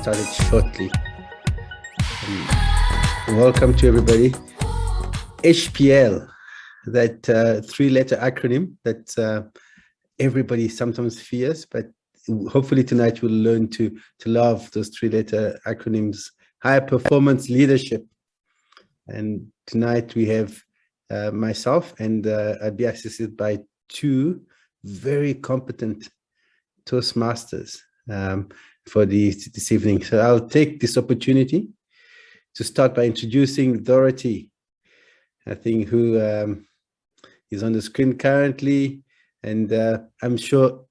started shortly. Welcome to everybody. HPL, that three-letter acronym that everybody sometimes fears, but hopefully tonight we'll learn to love those three-letter acronyms. High performance leadership. And tonight we have myself, and I'll be assisted by two very competent Toastmasters for this evening. So I'll take this opportunity to start by introducing Dorothy, I think, who is on the screen currently, and I'm sure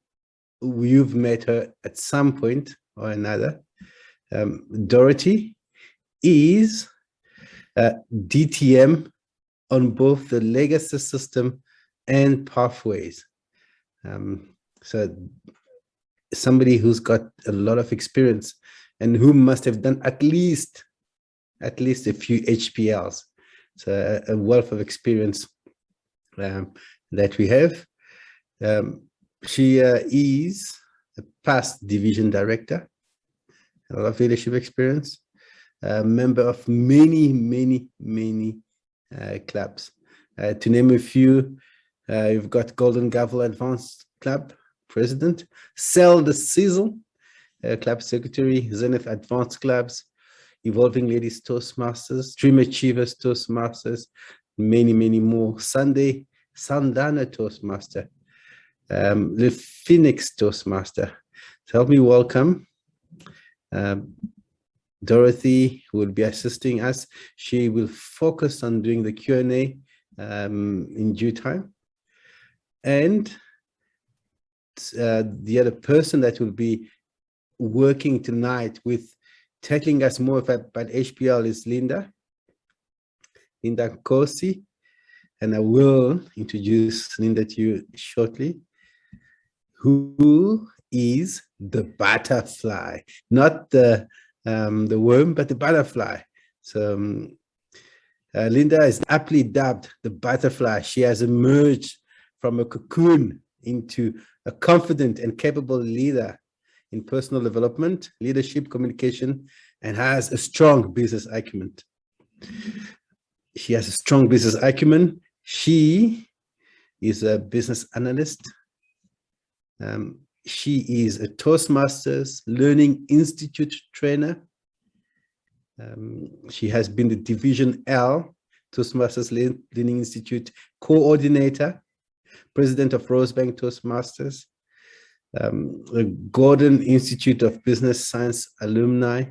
you've met her at some point or another. Dorothy is DTM on both the legacy system and pathways. So somebody who's got a lot of experience and who must have done at least a few HPLs. So a wealth of experience that we have. She is a past division director, a lot of leadership experience, a member of many clubs. To name a few, you've got Golden Gavel Advanced Club President, Sell the Sizzle, Club Secretary, Zenith Advanced Clubs, Evolving Ladies Toastmasters, Dream Achievers Toastmasters, many more. Sunday Sandana Toastmaster, the Phoenix Toastmaster. So help me welcome Dorothy, who will be assisting us. She will focus on doing the Q&A in due time. And the other person that will be working tonight with telling us more about HPL is Linda Nkosi, and I will introduce Linda to you shortly, who is the butterfly, not the worm, but the butterfly. So Linda is aptly dubbed the butterfly. She has emerged from a cocoon into a confident and capable leader in personal development, leadership, communication, and has a strong business acumen. She has a strong business acumen. She is a business analyst. She is a Toastmasters Learning Institute trainer. She has been the Division L Toastmasters Learning Institute coordinator, president of Rosebank Toastmasters, the Gordon Institute of Business Science alumni,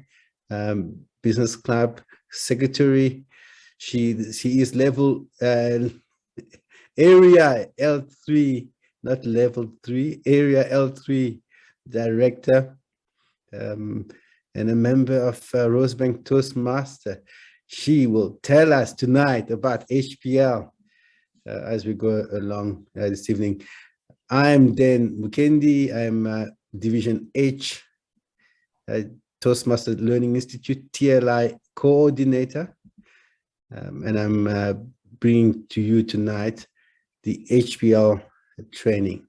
business club secretary. She is level area L3, not level 3, area L3 director, and a member of Rosebank Toastmaster. She will tell us tonight about HPL as we go along this evening. I'm then Mukendi. I'm Division H, Toastmaster Learning Institute TLI coordinator, and I'm bringing to you tonight the HPL training.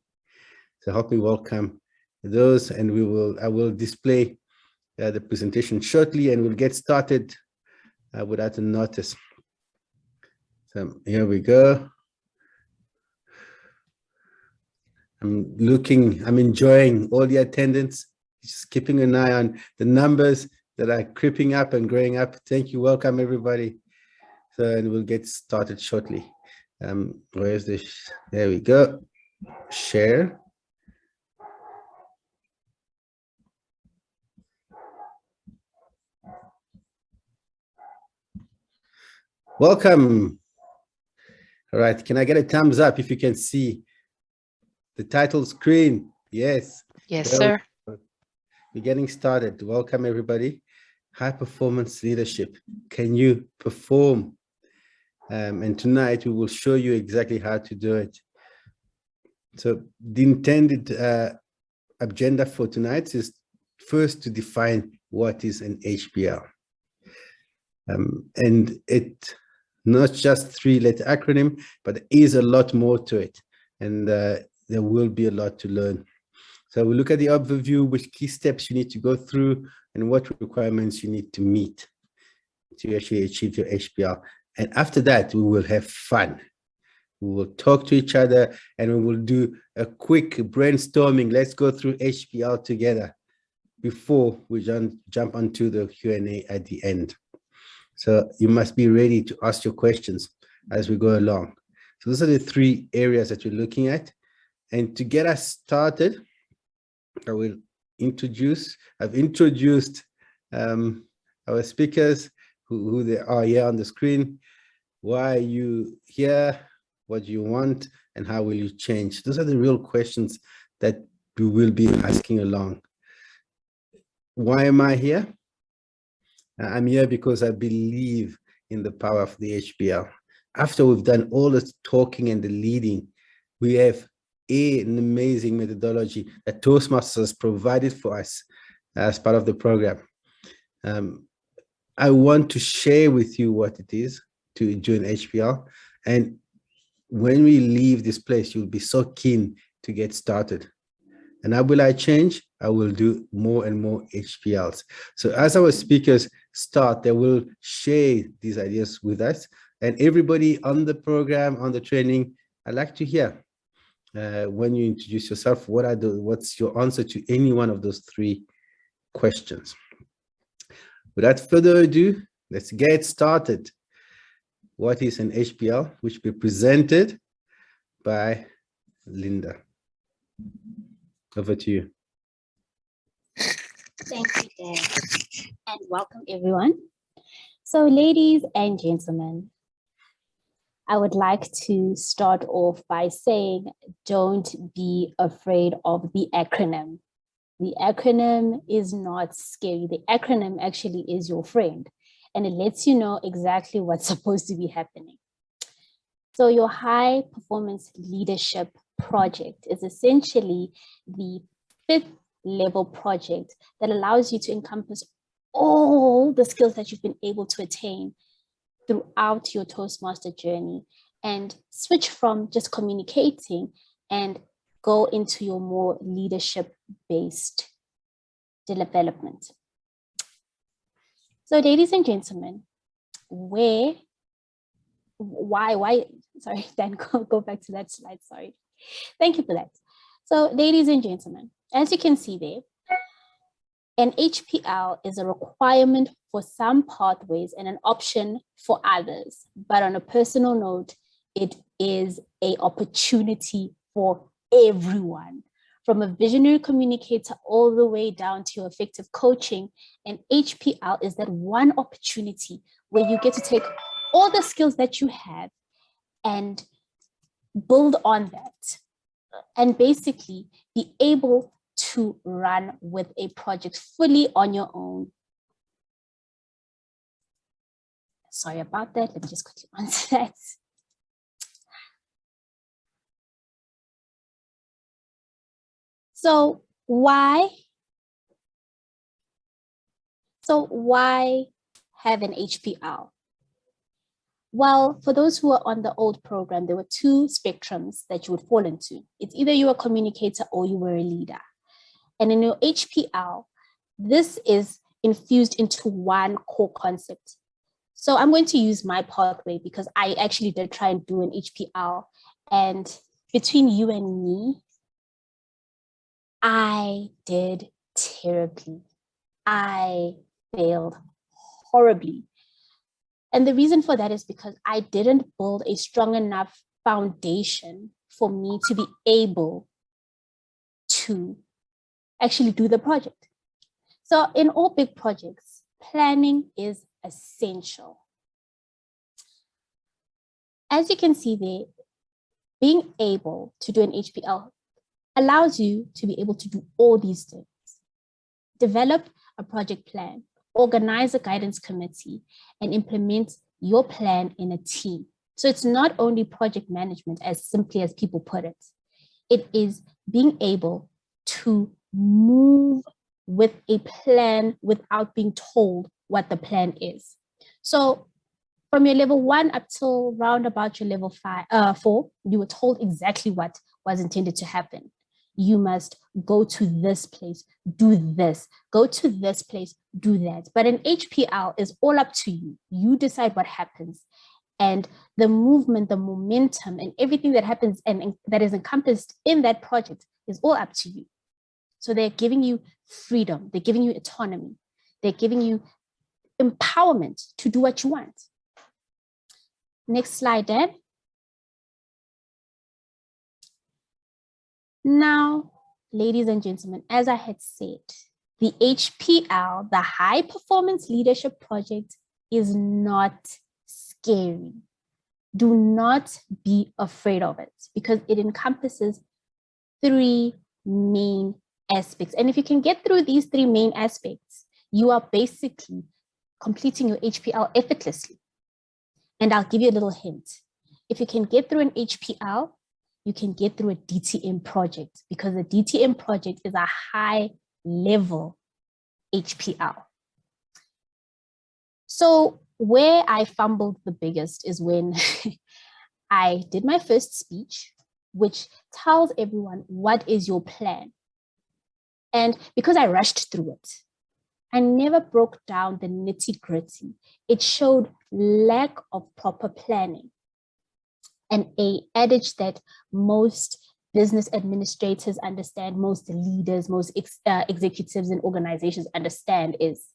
So help me welcome those, and I will display the presentation shortly, and we'll get started without a notice. So here we go. I'm enjoying all the attendance, just keeping an eye on the numbers that are creeping up and growing up. Thank you. Welcome, everybody. So, and we'll get started shortly. Where's this? There we go. Share. Welcome. All right. Can I get a thumbs up if you can see the title screen? Yes. Yes, sir. We're getting started. Welcome, everybody. High performance leadership. Can you perform? And tonight we will show you exactly how to do it. So the intended agenda for tonight is first to define what is an HPL. And it not just three-letter acronym, but there is a lot more to it. And there will be a lot to learn. So we look at the overview, which key steps you need to go through and what requirements you need to meet to actually achieve your HPL. And after that, we will have fun. We will talk to each other and we will do a quick brainstorming. Let's go through HPL together before we jump onto the Q&A at the end. So you must be ready to ask your questions as we go along. So those are the 3 areas that we're looking at. And to get us started, I've introduced our speakers, who they are here on the screen. Why are you here? What do you want? And how will you change? Those are the real questions that we will be asking along. Why am I here? I'm here because I believe in the power of the HPL. After we've done all the talking and the leading, we have an amazing methodology that Toastmasters provided for us as part of the program. I want to share with you what it is to join HPL. And when we leave this place, you'll be so keen to get started. And how will I change? I will do more and more HPLs. So as our speakers start, they will share these ideas with us. And everybody on the program, on the training, I'd like to hear when you introduce yourself, what's your answer to any one of those 3 questions. Without further ado, let's get started. What is an HPL, which will be presented by Linda. Over to you. Thank you, Dan, and welcome everyone. So ladies and gentlemen, I would like to start off by saying, don't be afraid of the acronym. The acronym is not scary. The acronym actually is your friend, and it lets you know exactly what's supposed to be happening. So your high performance leadership project is essentially the 5th level project that allows you to encompass all the skills that you've been able to attain throughout your Toastmaster journey and switch from just communicating and go into your more leadership-based development. So ladies and gentlemen, why, sorry, Dan, go back to that slide, sorry. Thank you for that. So ladies and gentlemen, as you can see there, an HPL is a requirement for some pathways and an option for others. But on a personal note, it is an opportunity for everyone. From a visionary communicator all the way down to your effective coaching, an HPL is that one opportunity where you get to take all the skills that you have and build on that and basically be able to run with a project fully on your own. Sorry about that. Let me just quickly answer that. So why have an HPL? Well, for those who are on the old program, there were 2 spectrums that you would fall into. It's either you were a communicator or you were a leader. And in your HPL, this is infused into one core concept. So I'm going to use my pathway because I actually did try and do an HPL. And between you and me, I did terribly. I failed horribly. And the reason for that is because I didn't build a strong enough foundation for me to be able to actually do the project. So in all big projects, planning is essential. As you can see there, being able to do an HPL allows you to be able to do all these things. Develop a project plan, organize a guidance committee, and implement your plan in a team. So it's not only project management as simply as people put it. It is being able to move with a plan without being told what the plan is. So from your level 1 up till round about your level 4, you were told exactly what was intended to happen. you must go to this place, do this, go to this place, do that. But an HPL is all up to you. You decide what happens. And the movement, the momentum, and everything that happens and that is encompassed in that project is all up to you. So they're giving you freedom. They're giving you autonomy. They're giving you empowerment to do what you want. Next slide, Dan. Now, ladies and gentlemen, as I had said, the HPL, the High Performance Leadership Project, is not scary. Do not be afraid of it because it encompasses 3 main aspects. And if you can get through these 3 main aspects, you are basically completing your HPL effortlessly. And I'll give you a little hint. If you can get through an HPL, you can get through a DTM project because the DTM project is a high level HPL. So where I fumbled the biggest is when I did my first speech, which tells everyone what is your plan. And because I rushed through it, I never broke down the nitty-gritty. It showed lack of proper planning. And an adage that most business administrators understand, most leaders, most executives and organizations understand is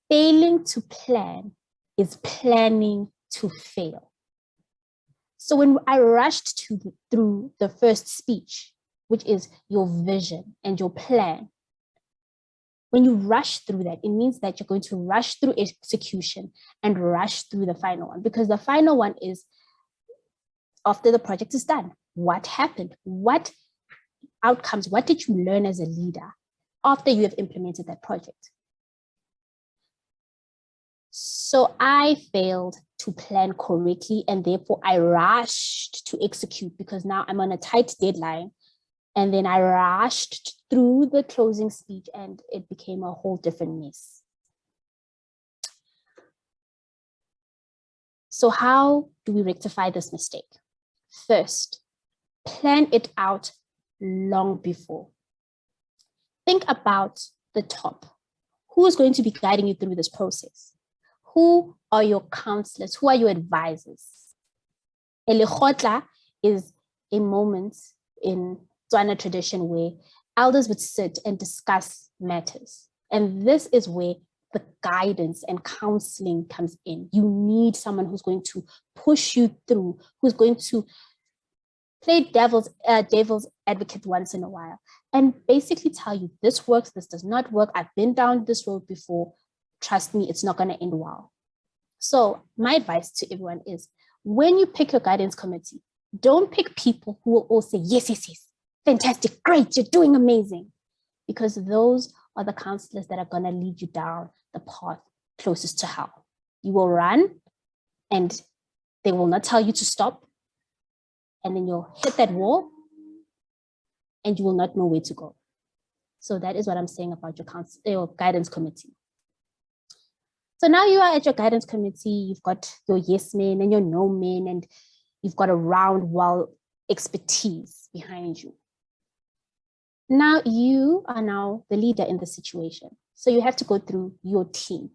failing to plan is planning to fail. So when I rushed through the first speech, which is your vision and your plan, when you rush through that, it means that you're going to rush through execution and rush through the final one, because the final one is after the project is done. What happened? What outcomes? What did you learn as a leader after you have implemented that project? So I failed to plan correctly, and therefore I rushed to execute because now I'm on a tight deadline. And then I rushed through the closing speech and it became a whole different mess. So how do we rectify this mistake? First, plan it out long before. Think about the top. Who is going to be guiding you through this process? Who are your counselors? Who are your advisors? Elekgotla is a moment in Tswana tradition where elders would sit and discuss matters. And this is where the guidance and counseling comes in. You need someone who's going to push you through, who's going to play devil's advocate once in a while and basically tell you this works, this does not work. I've been down this road before. Trust me, it's not going to end well. So my advice to everyone is when you pick your guidance committee, don't pick people who will all say, yes, yes, yes, fantastic, great, you're doing amazing. Because those are the counselors that are going to lead you down the path closest to hell. You will run and they will not tell you to stop. And then you'll hit that wall and you will not know where to go. So that is what I'm saying about your guidance committee. So now you are at your guidance committee, you've got your yes men and your no men, and you've got a round wall expertise behind you. Now you are now the leader in the situation. So you have to go through your team.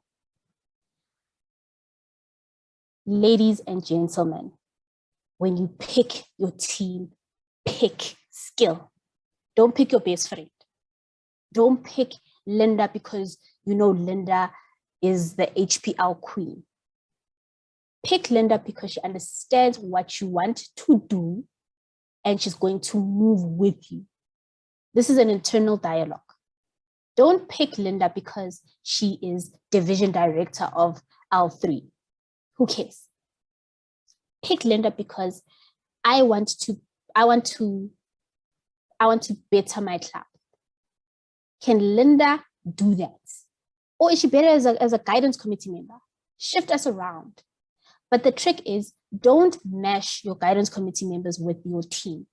Ladies and gentlemen, when you pick your team, pick skill. Don't pick your best friend. Don't pick Linda because you know Linda is the HPL queen. Pick Linda because she understands what you want to do and she's going to move with you. This is an internal dialogue. Don't pick Linda because she is division director of L3. Who cares? Pick Linda because I want to better my club. Can Linda do that? Or is she better as a guidance committee member? Shift us around. But the trick is don't mash your guidance committee members with your team.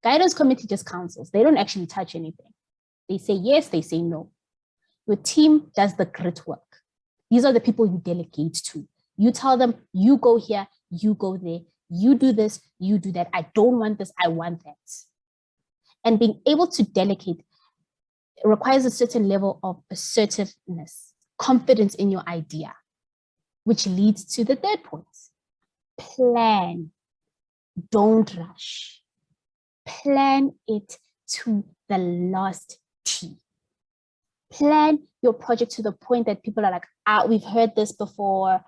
Guidance committee just counsels. They don't actually touch anything. They say yes, they say no. Your team does the grit work. These are the people you delegate to. You tell them, you go here, you go there, you do this, you do that. I don't want this, I want that. And being able to delegate requires a certain level of assertiveness, confidence in your idea, which leads to the third point. Plan. Don't rush. Plan it to the last T. Plan your project to the point that people are like, we've heard this before.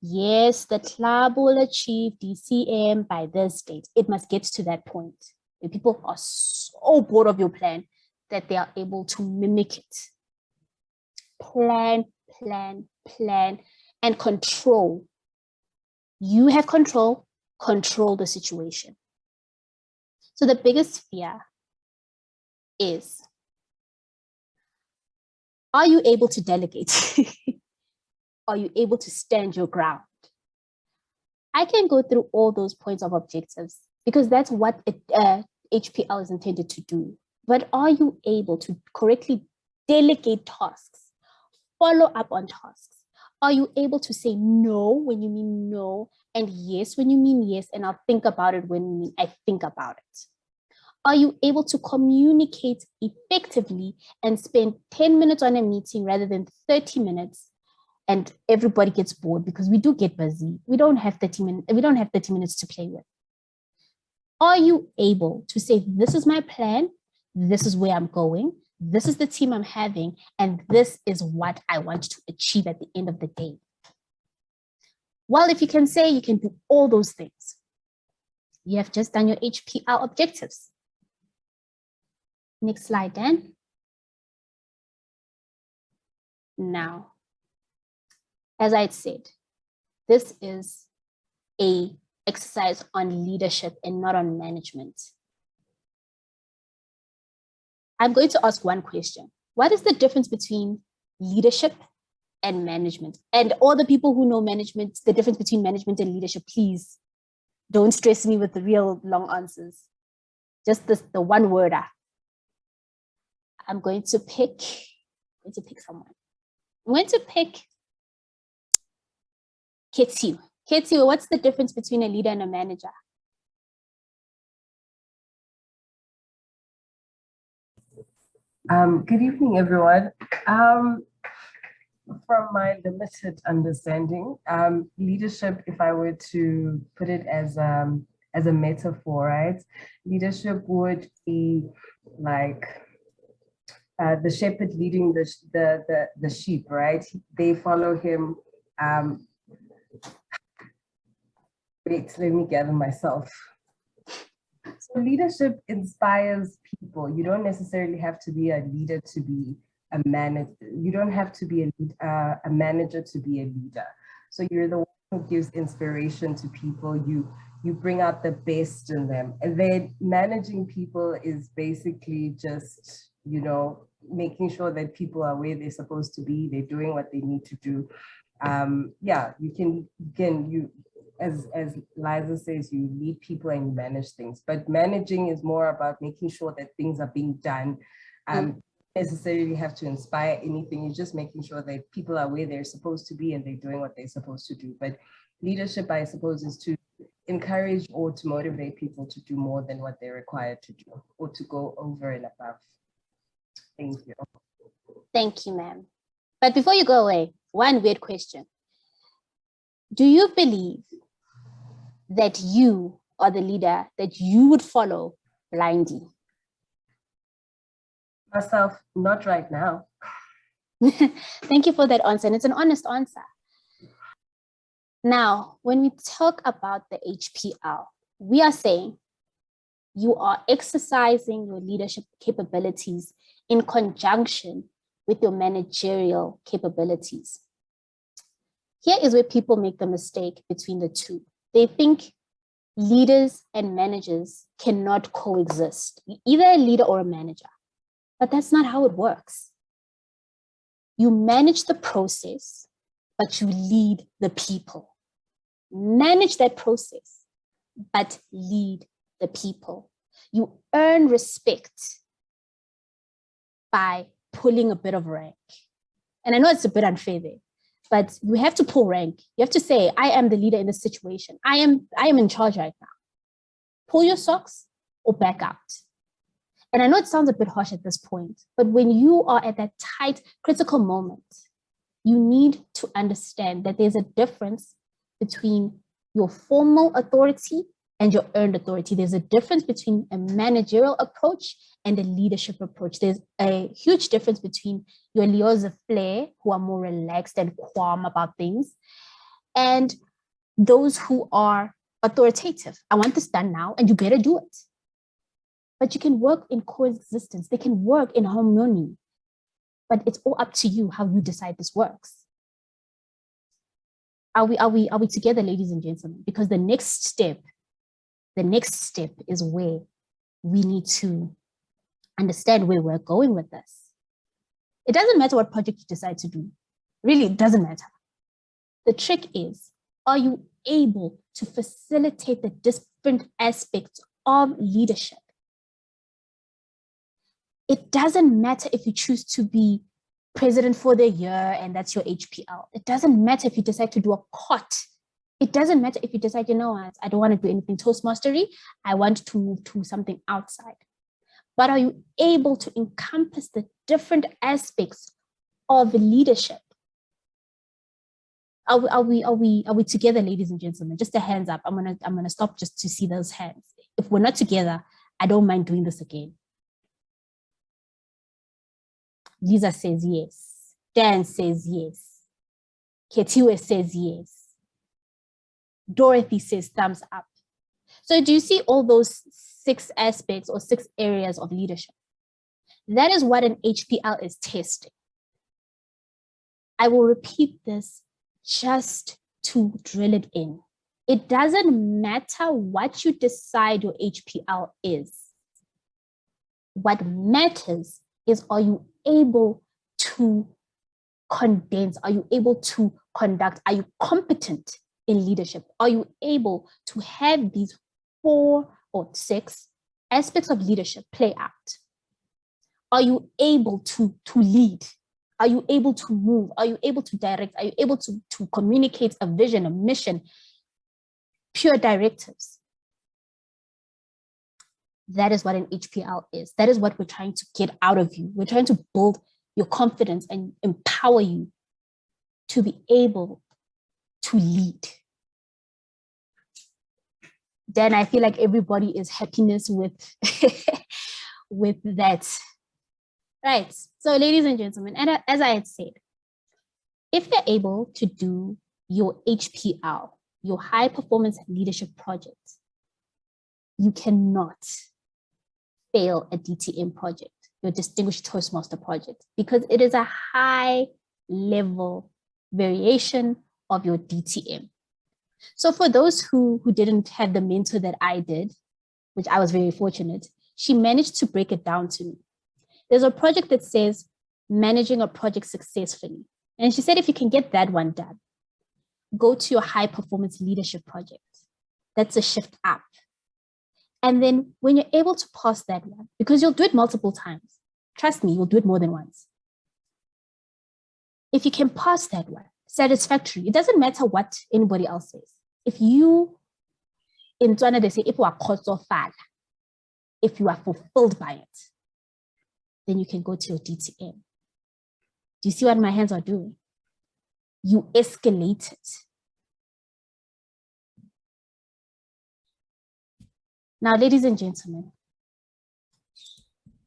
Yes, the club will achieve DCM by this date. It must get to that point. And people are so bored of your plan that they are able to mimic it. Plan, plan, plan, and control. You have control the situation. So the biggest fear is, are you able to delegate? Are you able to stand your ground? I can go through all those points of objectives because that's what HPL is intended to do. But are you able to correctly delegate tasks, follow up on tasks? Are you able to say no when you mean no and yes when you mean yes, and I'll think about it when you mean I think about it? Are you able to communicate effectively and spend 10 minutes on a meeting rather than 30 minutes? And everybody gets bored because we do get busy. We don't have 30 minutes to play with. Are you able to say, this is my plan, this is where I'm going, this is the team I'm having, and this is what I want to achieve at the end of the day? Well, if you can say you can do all those things, you have just done your HPL objectives. Next slide, Dan. Now, as I had said, this is an exercise on leadership and not on management. I'm going to ask one question. What is the difference between leadership and management? And all the people who know management, the difference between management and leadership, please don't stress me with the real long answers. Just the one worder. I'm going to pick someone. I'm going to pick Ketsu. Ketsu, what's the difference between a leader and a manager? Good evening, everyone. From my limited understanding, leadership, if I were to put it as a metaphor, right? Leadership would be like the shepherd leading the sheep, right? They follow him. Wait, let me gather myself. So leadership inspires people. You don't necessarily have to be a leader to be a manager. You don't have to be a manager to be a leader. So you're the one who gives inspiration to people. You bring out the best in them. And then managing people is basically just, making sure that people are where they're supposed to be. They're doing what they need to do. As Liza says, you lead people and you manage things, but managing is more about making sure that things are being done. Necessarily have to inspire anything. You're just making sure that people are where they're supposed to be and they're doing what they're supposed to do. But leadership, I suppose, is to encourage or to motivate people to do more than what they're required to do or to go over and above. Thank you. Thank you, ma'am. But before you go away, one weird question. Do you believe that you are the leader that you would follow blindly? Myself, not right now. Thank you for that answer, and it's an honest answer. Now, when we talk about the HPL, we are saying you are exercising your leadership capabilities in conjunction with your managerial capabilities. Here is where people make the mistake between the two. They think leaders and managers cannot coexist. You're either a leader or a manager, but that's not how it works. You manage the process, but you lead the people. Manage that process, but lead the people. You earn respect by pulling a bit of rank. And I know it's a bit unfair there, but you have to pull rank. You have to say, I am the leader in this situation. I am in charge right now. Pull your socks or back out. And I know it sounds a bit harsh at this point, but when you are at that tight, critical moment, you need to understand that there's a difference between your formal authority and your earned authority. There's a difference between a managerial approach and a leadership approach. There's a huge difference between your Leos of flair, who are more relaxed and calm about things, and those who are authoritative. I want this done now, and you better do it. But you can work in coexistence. They can work in harmony. But it's all up to you how you decide this works. Are we together, ladies and gentlemen? Because the next step is where we need to understand where we're going with this. It doesn't matter what project you decide to do. Really, it doesn't matter. The trick is, are you able to facilitate the different aspects of leadership? It doesn't matter if you choose to be president for the year and that's your HPL. It doesn't matter if you decide to do a COT. It doesn't matter if you decide, you know what, I don't want to do anything Toastmastery. I want to move to something outside. But are you able to encompass the different aspects of leadership? Are we together, ladies and gentlemen? Just a hands up. I'm gonna stop just to see those hands. If we're not together, I don't mind doing this again. Lisa says yes. Dan says yes. Ketiwe says yes. Dorothy says thumbs up. So do you see all those 6 aspects or 6 areas of leadership? That is what an HPL is testing. I will repeat this just to drill it in. It doesn't matter what you decide your HPL is. What matters is, are you able to condense? Are you able to conduct? Are you competent in leadership? Are you able to have these 4 or 6 aspects of leadership play out? Are you able to lead? Are you able to move? Are you able to direct? Are you able to communicate a vision, a mission, pure directives? That is what an HPL is. That is what we're trying to get out of you. We're trying to build your confidence and empower you to be able to lead. Then I feel like everybody is happiness with, with that. Right. So ladies and gentlemen, and as I had said, if you're able to do your HPL, your high performance leadership project, you cannot fail a DTM project, your distinguished Toastmaster project, because it is a high level variation of your DTM. So for those who didn't have the mentor that I did, which I was very fortunate, she managed to break it down to me. There's a project that says managing a project successfully. And she said, if you can get that one done, go to your high performance leadership project. That's a shift up. And then when you're able to pass that one, because you'll do it multiple times, trust me, you'll do it more than once. If you can pass that one, satisfactory, it doesn't matter what anybody else says. If you, in Tswana, they say, if you are fulfilled by it, then you can go to your DTM. Do you see what my hands are doing? You escalate it. Now, ladies and gentlemen,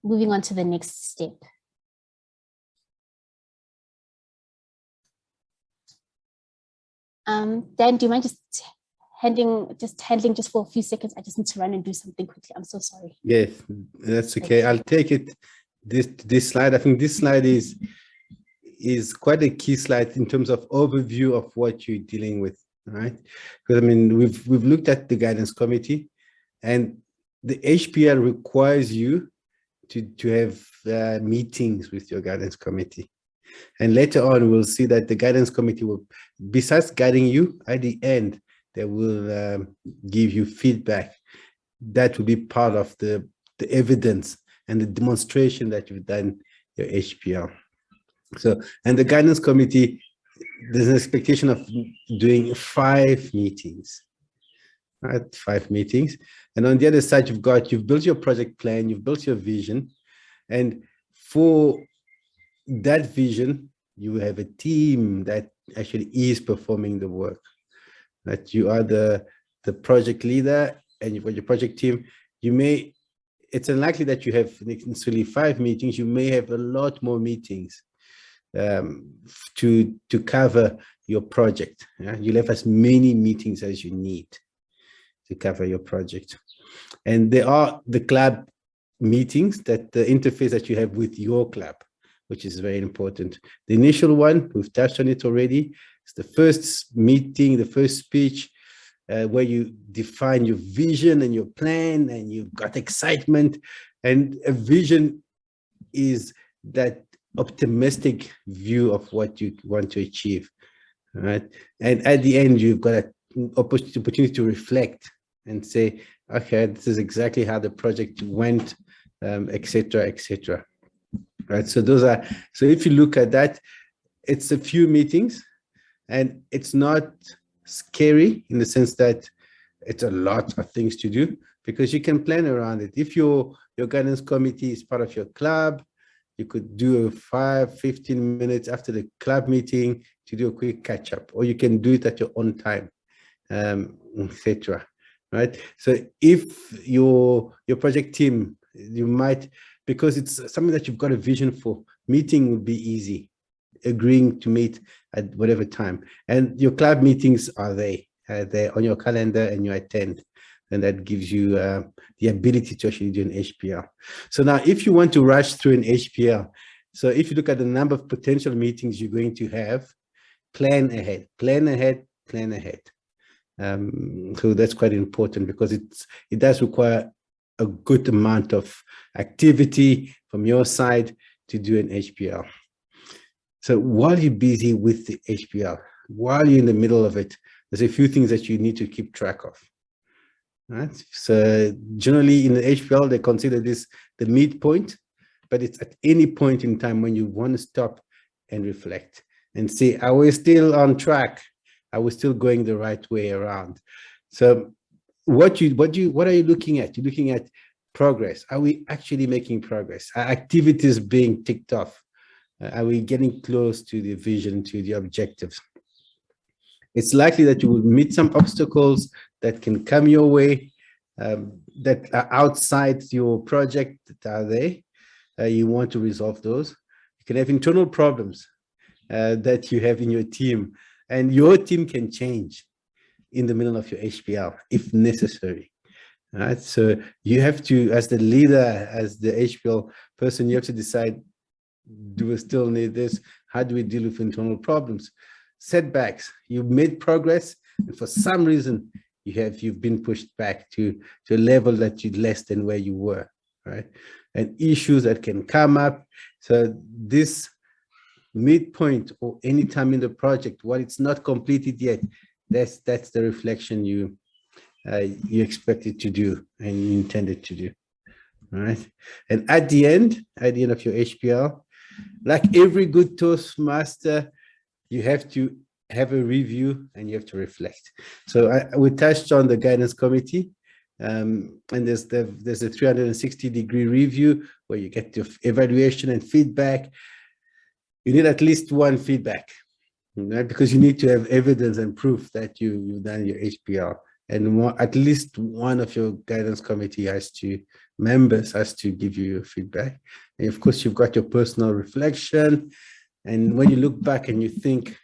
moving on to the next step. Dan, do you mind just handling just for a few seconds? I just need to run and do something quickly. I'm so sorry. Yes, that's okay. I'll take it. This slide, I think this slide is quite a key slide in terms of overview of what you're dealing with, right? Because I mean, we've looked at the guidance committee, and the HPL requires you to have meetings with your guidance committee. And later on, we'll see that the guidance committee will, besides guiding you, at the end, they will give you feedback. That will be part of the evidence and the demonstration that you've done your HPL. So, and the guidance committee, there's an expectation of doing 5 meetings, right? 5 meetings. And on the other side, you've built your project plan, you've built your vision. And for that vision, you have a team that actually is performing the work. That you are the project leader and you've got your project team. It's unlikely that you have necessarily 5 meetings. You may have a lot more meetings to cover your project. Yeah? You'll have as many meetings as you need to cover your project. And there are the club meetings, that the interface that you have with your club, which is very important. The initial one, we've touched on it already. It's the first meeting, the first speech, where you define your vision and your plan, and you've got excitement. And a vision is that optimistic view of what you want to achieve, right? And at the end, you've got an opportunity to reflect and say, okay, this is exactly how the project went, etc., etc. Right? So if you look at that, it's a few meetings, and it's not scary in the sense that it's a lot of things to do, because you can plan around it. If your guidance committee is part of your club, you could do a 15 minutes after the club meeting to do a quick catch up, or you can do it at your own time, etc. Right? So if your project team, you might, because it's something that you've got a vision for, meeting would be easy, agreeing to meet at whatever time. And your club meetings are they're on your calendar and you attend. And that gives you the ability to actually do an HPL. So now, if you want to rush through an HPL, so if you look at the number of potential meetings you're going to have, plan ahead, plan ahead, plan ahead. So that's quite important, because it does require a good amount of activity from your side to do an HPL. So while you're busy with the HPL, while you're in the middle of it, there's a few things that you need to keep track of. Right? So generally in the HPL, they consider this the midpoint, but it's at any point in time when you want to stop and reflect and say, are we still on track? Are we still going the right way around? So what are you looking at? You're looking at progress. Are we actually making progress? Are activities being ticked off? Are we getting close to the vision, to the objectives? It's likely that you will meet some obstacles that can come your way, that are outside your project, that are there. You want to resolve those. You can have internal problems that you have in your team, and your team can change in the middle of your HPL if necessary. Right? So you have to, as the leader, as the HPL person, you have to decide, do we still need this? How do we deal with internal problems? Setbacks, you've made progress, and for some reason you've been pushed back to a level that you're less than where you were, right? And issues that can come up. So this midpoint, or any time in the project, while it's not completed yet, that's the reflection you expected to do and you intended to do, right? And at the end of your HPL, like every good Toastmaster, you have to have a review and you have to reflect. So we touched on the guidance committee, and there's a 360-degree review where you get your evaluation and feedback. You need at least one feedback, right? Because you need to have evidence and proof that you've done your HPL, and at least one of your guidance committee members has to give you your feedback. And of course, you've got your personal reflection. And when you look back and you think,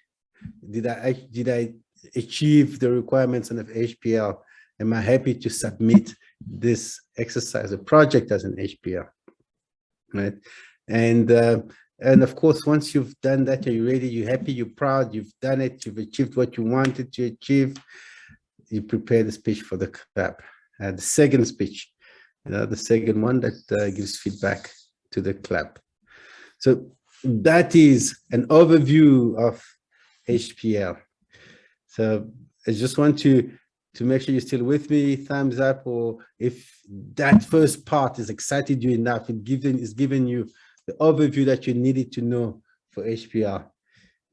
did I achieve the requirements of HPL? Am I happy to submit this exercise, a project, as an HPL? Right? And of course, once you've done that, are you ready? You're happy, you're proud, you've done it, you've achieved what you wanted to achieve. You prepare the speech for the club. The second speech, the second one that gives feedback to the club. So that is an overview of HPL. So I just want to make sure you're still with me. Thumbs up, or if that first part has excited you enough, it's given you the overview that you needed to know for HPL.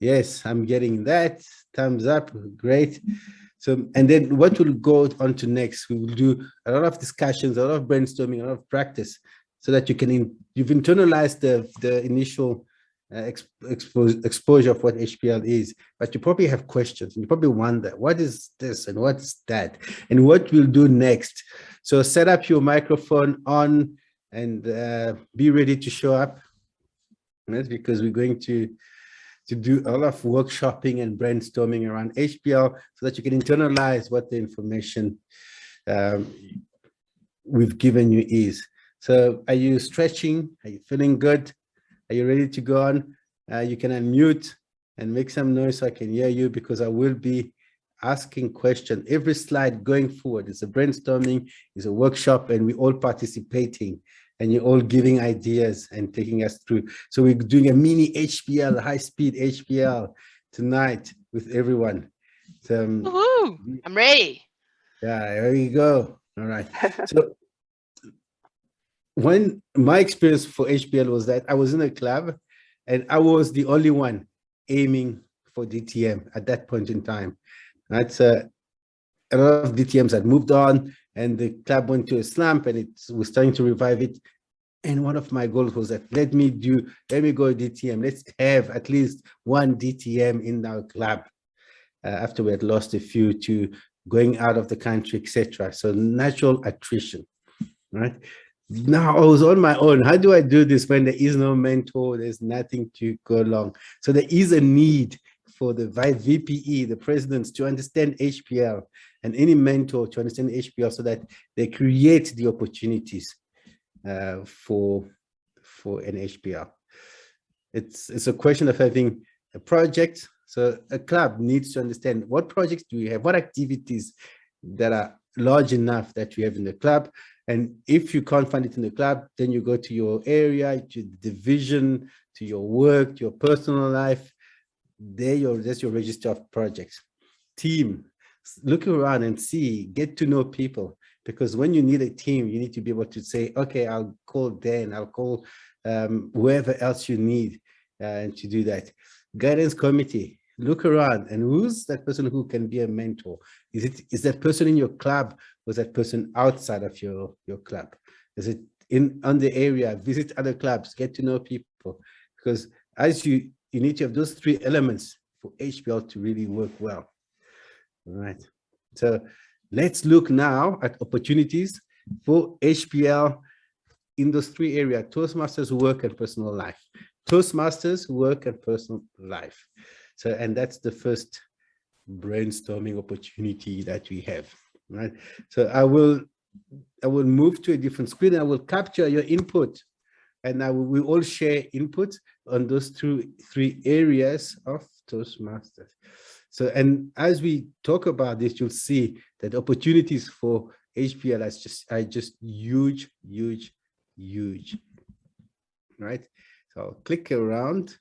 Yes, I'm getting that. Thumbs up, great. So, and then what we'll go on to next, we will do a lot of discussions, a lot of brainstorming, a lot of practice, so that you've internalized the initial exposure of what HPL is, but you probably have questions and you probably wonder, what is this and what's that? And what we'll do next. So set up your microphone on and be ready to show up. That's because we're going to do a lot of workshopping and brainstorming around HPL so that you can internalize what the information we've given you is. So are you stretching? Are you feeling good? Are you ready to go on? You can unmute and make some noise so I can hear you, because I will be asking questions. Every slide going forward is a brainstorming, is a workshop, and we're all participating, and you're all giving ideas and taking us through. So we're doing a mini HPL, high-speed HPL tonight with everyone. So, I'm ready. Yeah, there you go. All right. So when my experience for HPL was that I was in a club and I was the only one aiming for DTM at that point in time. That's a lot of DTMs had moved on and the club went to a slump and it was starting to revive it. And one of my goals was that let me go DTM. Let's have at least one DTM in our club after we had lost a few to going out of the country, etc. So natural attrition, right? Now I was on my own. How do I do this when there is no mentor? There's nothing to go along. So there is a need for the VPE, the presidents, to understand HPL and any mentor to understand HPL so that they create the opportunities for an HPL. It's a question of having a project. So a club needs to understand what projects do you have, what activities that are large enough that you have in the club. And if you can't find it in the club, then you go to your area, to the division, to your work, to your personal life. That's your register of projects. Team, look around and see, get to know people. Because when you need a team, you need to be able to say, okay, I'll call Dan, I'll call whoever else you need to do that. Guidance committee, look around and who's that person who can be a mentor? Is that person in your club? Was that person outside of your club? Is it on the area? Visit other clubs, get to know people. Because as you need to have those three elements for HPL to really work well. All right. So let's look now at opportunities for HPL in those three areas: Toastmasters, work, and personal life. Toastmasters, work, and personal life. So, and that's the first brainstorming opportunity that we have, right? So I will move to a different screen. I will capture your input, and we all share input on those three areas of Toastmasters. So, and as we talk about this, you'll see that opportunities for HPL are just huge, huge, huge, right? So I'll click around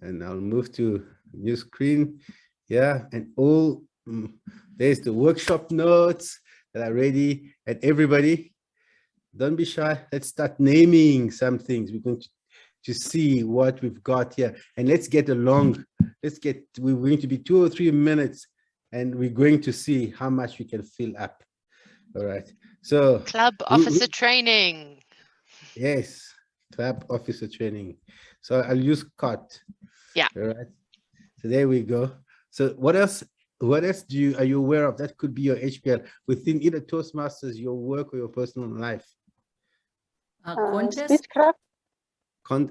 and I'll move to new screen. Yeah, and there's the workshop notes that are ready. And everybody, don't be shy. Let's start naming some things. We're going to see what we've got here. And let's get along. We're going to be 2 or 3 minutes and we're going to see how much we can fill up. All right. So club officer training. Yes, club officer training. So I'll use COT. Yeah. All right. So there we go. So what else are you aware of that could be your HPL within either Toastmasters, your work, or your personal life? Contest. Speechcraft.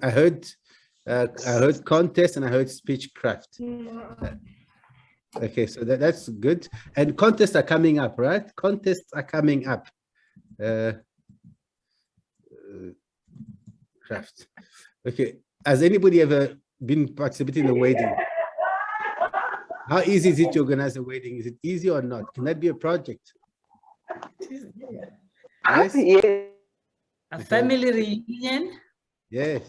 I heard contest and I heard speechcraft. Okay, so that's good. And contests are coming up, right? Contests are coming up. Craft. Okay. Has anybody ever been participating in a wedding? How easy is it to organize a wedding? Is it easy or not? Can that be a project? Yes. Yes. A family reunion. Yes.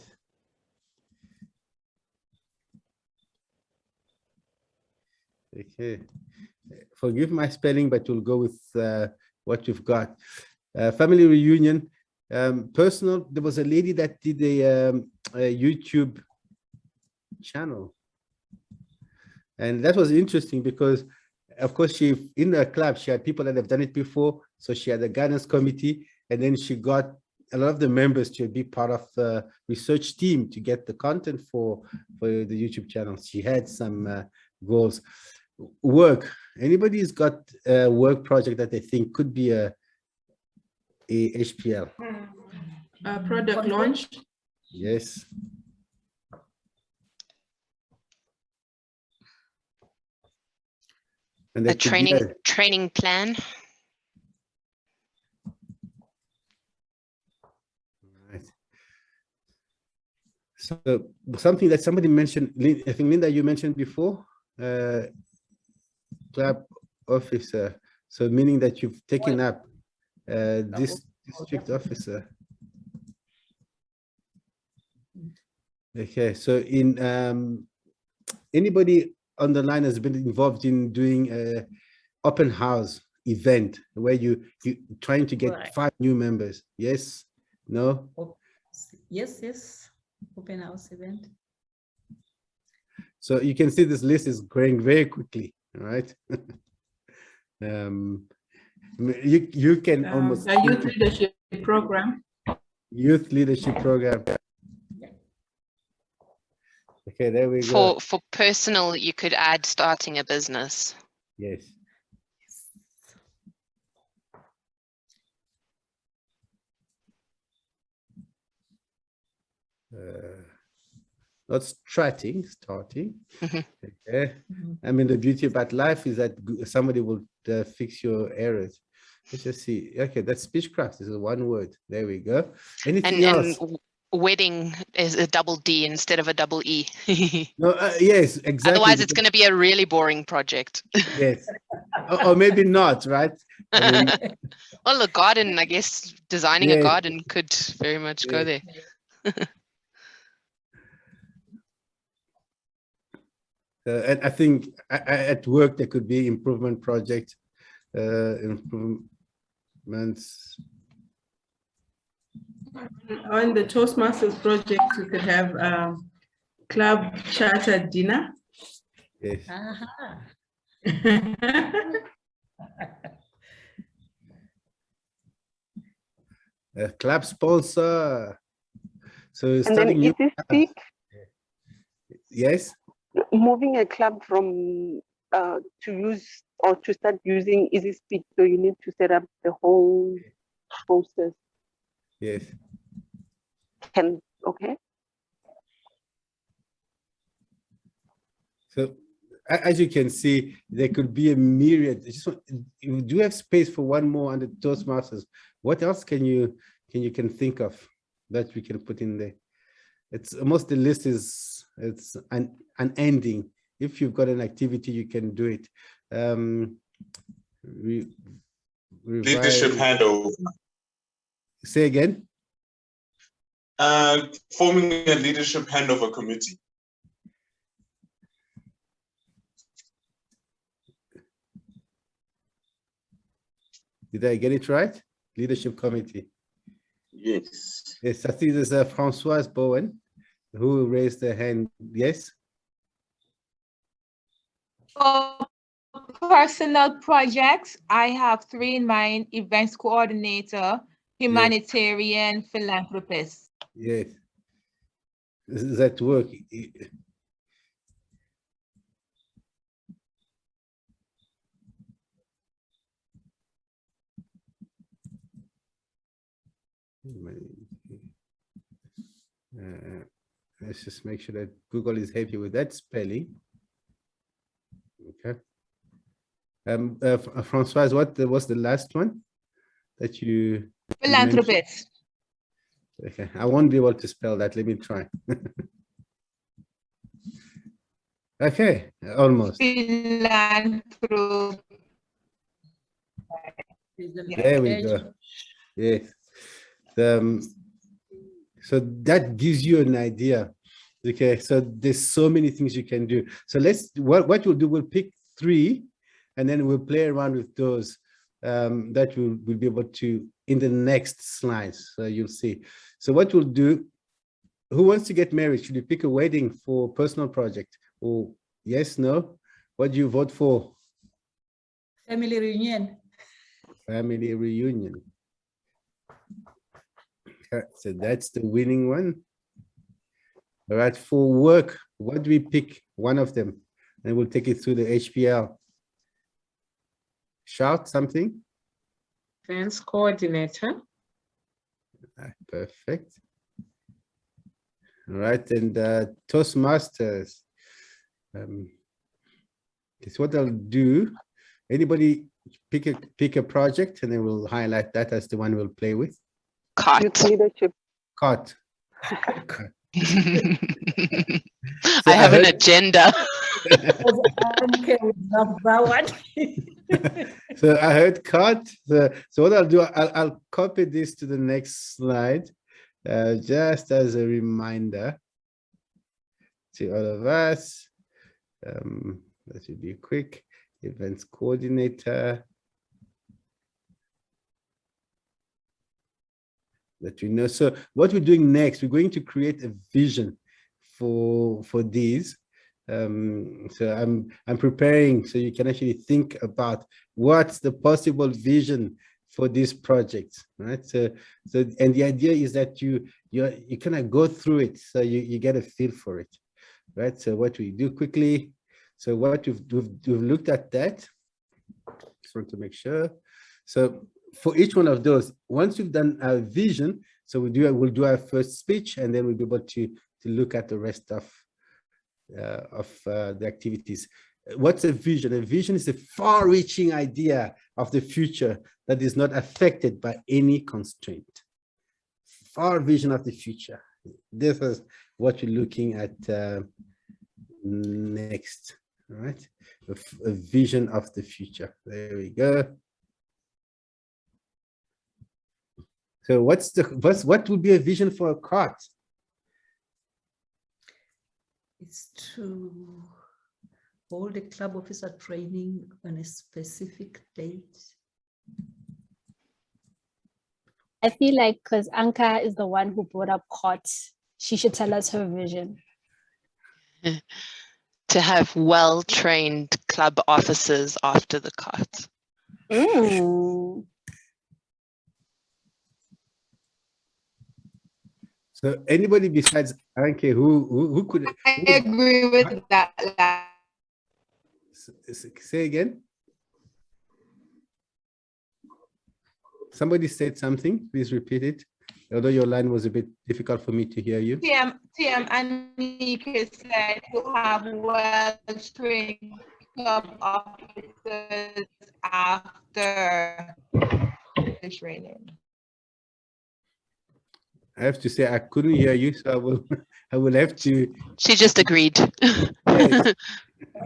Okay. Forgive my spelling, but we'll go with what you've got. Family reunion. Personal. There was a lady that did a YouTube channel. And that was interesting because of course, she in the club, she had people that have done it before. So she had a guidance committee, and then she got a lot of the members to be part of the research team to get the content for the YouTube channel. She had some goals. Work. Anybody's got a work project that they think could be a HPL? Product launch. Yes. And A training plan. Right. So something that somebody mentioned, I think Linda, you mentioned before, club officer. So meaning that you've taken up this district officer. Okay, so in anybody on the line has been involved in doing a open house event where you trying to get 5 new members? Yes? No? Yes. Open house event. So you can see this list is growing very quickly, all right? You can almost The youth leadership program. Youth leadership program. Okay, there we go. For personal, you could add starting a business. Yes. Not starting. Okay. I mean, the beauty about life is that somebody will fix your errors. Let's just see. Okay, that's speechcraft. This is one word. There we go. Anything else? And wedding is a double D instead of a double E. No, yes, exactly. Otherwise, it's going to be a really boring project. Yes. or maybe not, right? I mean, Well, a garden, I guess, designing a garden could very much go there. And I think at work there could be improvement project, improvements. On the Toastmasters project, we could have club charter dinner. Yes. Club sponsor. So starting new. Yes. Moving a club from to use or to start using Easy Speak, so you need to set up the whole process. Yes. Okay. So as you can see, there could be a myriad. You do have space for one more under Toastmasters. What else can you think of that we can put in there? It's almost the list is unending. If you've got an activity, you can do it. Leadership handover. Say again. Forming a leadership handover committee. Did I get it right? Leadership committee. Yes. Yes, I think there's a Françoise Bowen who raised their hand. Yes. For personal projects, I have 3 in mind: events coordinator, humanitarian, philanthropist. Yes. Does that work? Let's just make sure that Google is happy with that spelling. Okay. Françoise, what was the last one that you? Philanthropist. Okay, I won't be able to spell that. Let me try. Okay, almost. Philanthropist. There we go. Yes. So that gives you an idea. Okay, so there's so many things you can do. So what we'll do, we'll pick 3 and then we'll play around with those that we'll be able to in the next slides. So you'll see. So what we'll do, who wants to get married? Should you pick a wedding for personal project? Or yes, no? What do you vote for? Family reunion. Family reunion. So that's the winning one. All right, for work, what do we pick? One of them, and we'll take it through the HPL. Shout something. Events coordinator. Perfect. All right, and Toastmasters. It's what I'll do. Anybody pick a project, and then we'll highlight that as the one we'll play with. Youth leadership. Cart. I have an agenda. So I heard cart. So what I'll do, I'll copy this to the next slide, just as a reminder to all of us. That should be quick. Events coordinator. That you know. So what we're doing next, we're going to create a vision for these. So I'm preparing so you can actually think about what's the possible vision for this project, right? So and the idea is that you kind of go through it so you get a feel for it, right? So what we do quickly. So what we've looked at that. Just want to make sure. So for each one of those, once you've done our vision, so we'll do our first speech, and then we'll be able to look at the rest of the activities. What's a vision? A vision is a far-reaching idea of the future that is not affected by any constraint. Far vision of the future. This is what we're looking at next. All right, a vision of the future. There we go. So what would be a vision for a cart? It's to hold a club officer training on a specific date. I feel like because Anka is the one who brought up COT, she should tell us her vision. To have well-trained club officers after the COT. So anybody besides Anke who could I agree with that. Say again? Somebody said something, please repeat it. Although your line was a bit difficult for me to hear you. TM Anika said to have well-trained club officers after the training. I have to say I couldn't hear you, so I will have to. She just agreed. Yes,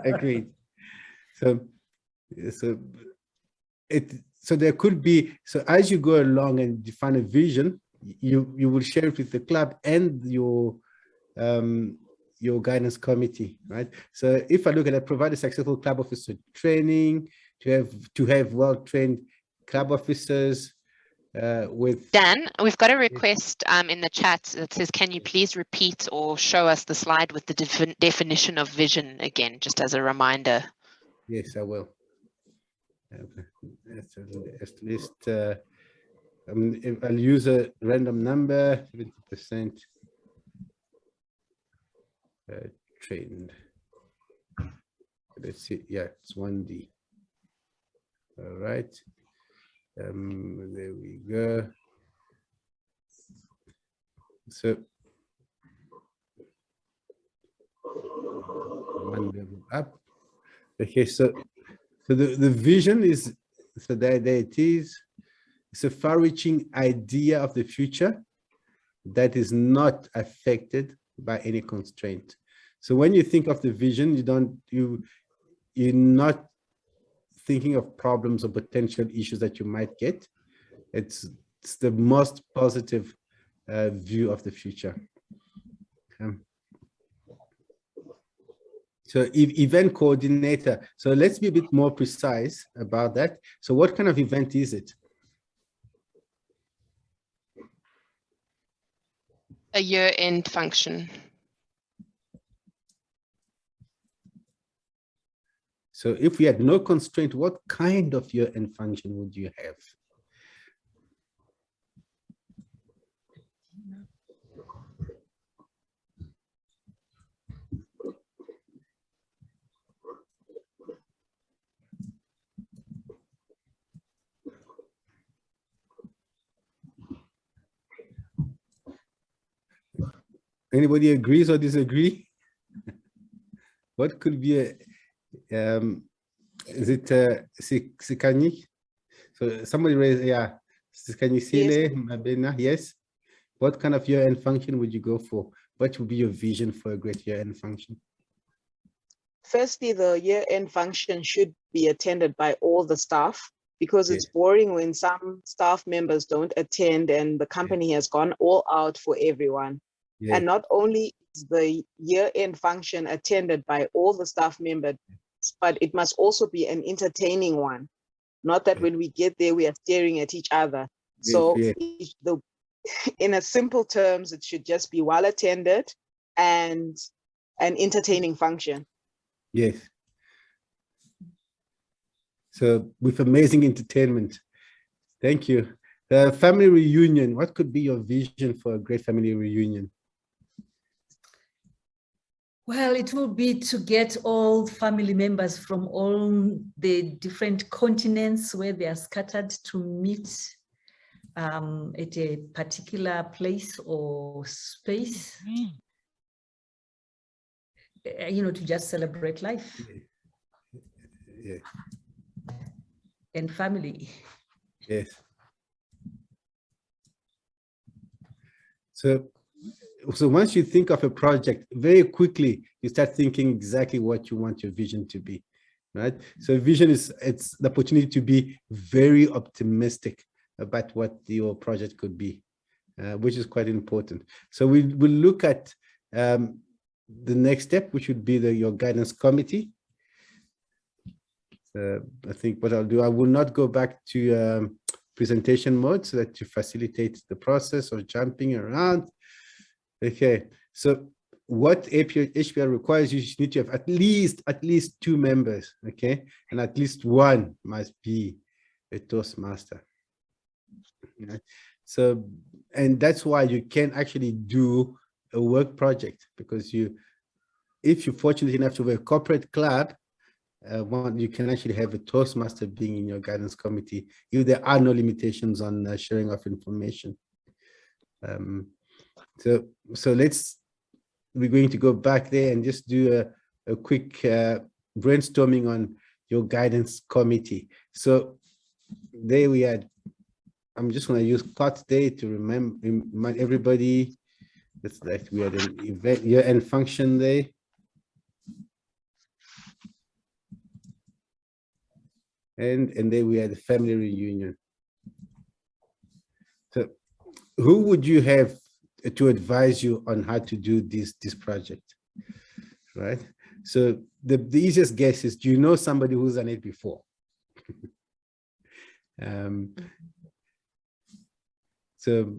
agreed. So there could be, so as you go along and define a vision, you will share it with the club and your guidance committee, right? So if I look at it, provide a successful club officer training, to have well-trained club officers with. Dan, we've got a request in the chat that says, can you please repeat or show us the slide with the definition of vision again, just as a reminder? Yes, I will. At least I'll use a random number, 70% trained. Let's see. Yeah, it's 1D. All right. There we go. So one level up. Okay, so the vision is, so there it is. It's a far-reaching idea of the future that is not affected by any constraint. So when you think of the vision, you're not thinking of problems or potential issues that you might get. It's the most positive view of the future. So event coordinator. So let's be a bit more precise about that. So what kind of event is it? A year-end function. So if we had no constraint, what kind of year-end function would you have? Anybody agrees or disagree? What could be a, is it Sikani? So somebody raised, yeah, Sikani Sile, Mabena, yes. What kind of year-end function would you go for? What would be your vision for a great year-end function? Firstly, the year-end function should be attended by all the staff, because it's boring when some staff members don't attend and the company has gone all out for everyone. And not only is the year-end function attended by all the staff members, but it must also be an entertaining one. Not that when we get there, we are staring at each other. So in a simple terms, it should just be well attended and an entertaining function. Yes. So with amazing entertainment. Thank you. Family reunion. What could be your vision for a great family reunion? Well, it will be to get all family members from all the different continents where they are scattered to meet at a particular place or space, you know, to just celebrate life and family. Yes. So once you think of a project, very quickly, you start thinking exactly what you want your vision to be, right? So vision it's the opportunity to be very optimistic about what your project could be, which is quite important. So we will look at the next step, which would be your guidance committee. I think what I'll do, I will not go back to presentation mode so that to facilitate the process of jumping around. Okay, so what HPL requires, you need to have at least 2 members, okay? And at least one must be a Toastmaster. Yeah. So, and that's why you can actually do a work project, because if you're fortunate enough to have a corporate club, you can actually have a Toastmaster being in your guidance committee if there are no limitations on sharing of information. So we're going to go back there and just do a quick brainstorming on your guidance committee. So there we had, I'm just going to use COT day to remind everybody that's like we had an event year-end function day. And then we had the family reunion. So who would you have to advise you on how to do this project, right? So the easiest guess is, do you know somebody who's done it before? So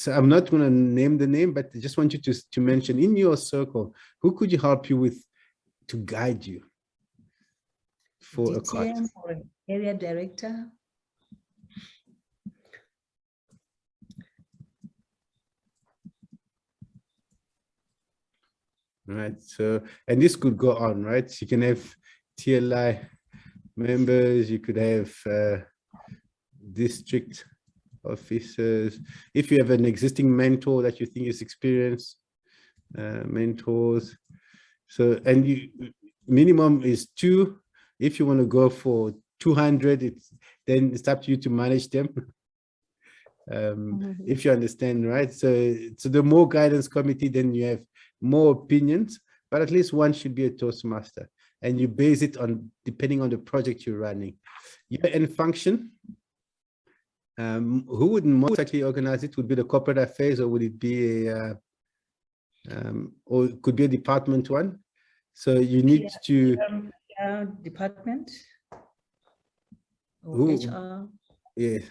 I'm not going to name the name, but I just want you to mention in your circle, who could you help you with to guide you for a COT? Or an area director. Right, so, and this could go on, right? You can have TLI members, you could have district officers. If you have an existing mentor that you think is experienced, mentors. So, and minimum is 2. If you want to go for 200, then it's up to you to manage them. If you understand, right? So the more guidance committee, then you have more opinions, but at least one should be a Toastmaster, and you base it on depending on the project you're running. Year-end function, who would most likely organize it? Would be the corporate affairs, or would it be or it could be a department one? So you need to department or who, HR. Yes.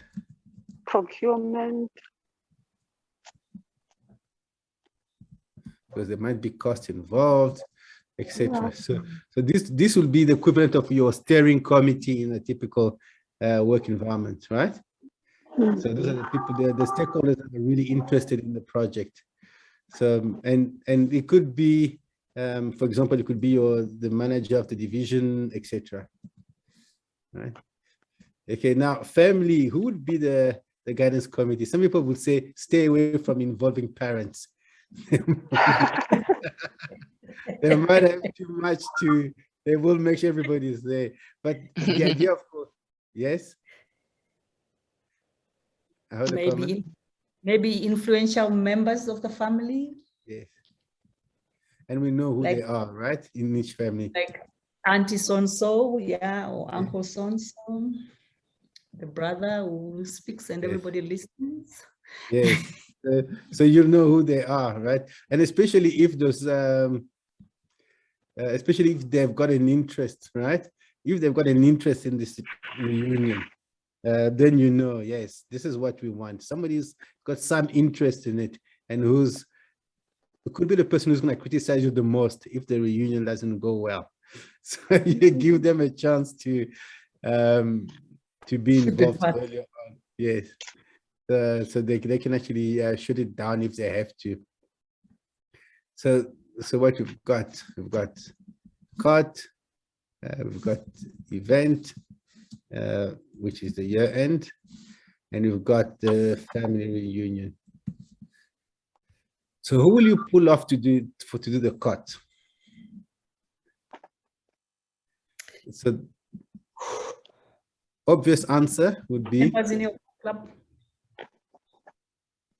Procurement. Because there might be cost involved. etc. So this will be the equivalent of your steering committee in a typical work environment, right? So those are the people, the stakeholders that are really interested in the project. So and it could be, for example, it could be the manager of the division, etc. Right? Okay, now family, who would be the guidance committee? Some people would say stay away from involving parents. They might have too much to, they will make sure everybody is there. But the idea, of course, yes? I heard a comment. Maybe influential members of the family. Yes. And we know who Like, they are, right? In each family. Like auntie so-and-so, yeah, or uncle so-and-so, the brother who speaks and everybody listens. Yes. So you know who they are, right? And especially if those, especially if they've got an interest, right? If they've got an interest in this reunion, then you know, yes, this is what we want. Somebody's got some interest in it, and it could be the person who's going to criticize you the most if the reunion doesn't go well. So you give them a chance to be involved earlier on. Yes. So they can actually shut it down if they have to. So what we've got COT, we've got event, which is the year end, and we've got the family reunion. So who will you pull off to do the COT? So obvious answer would be members in your club.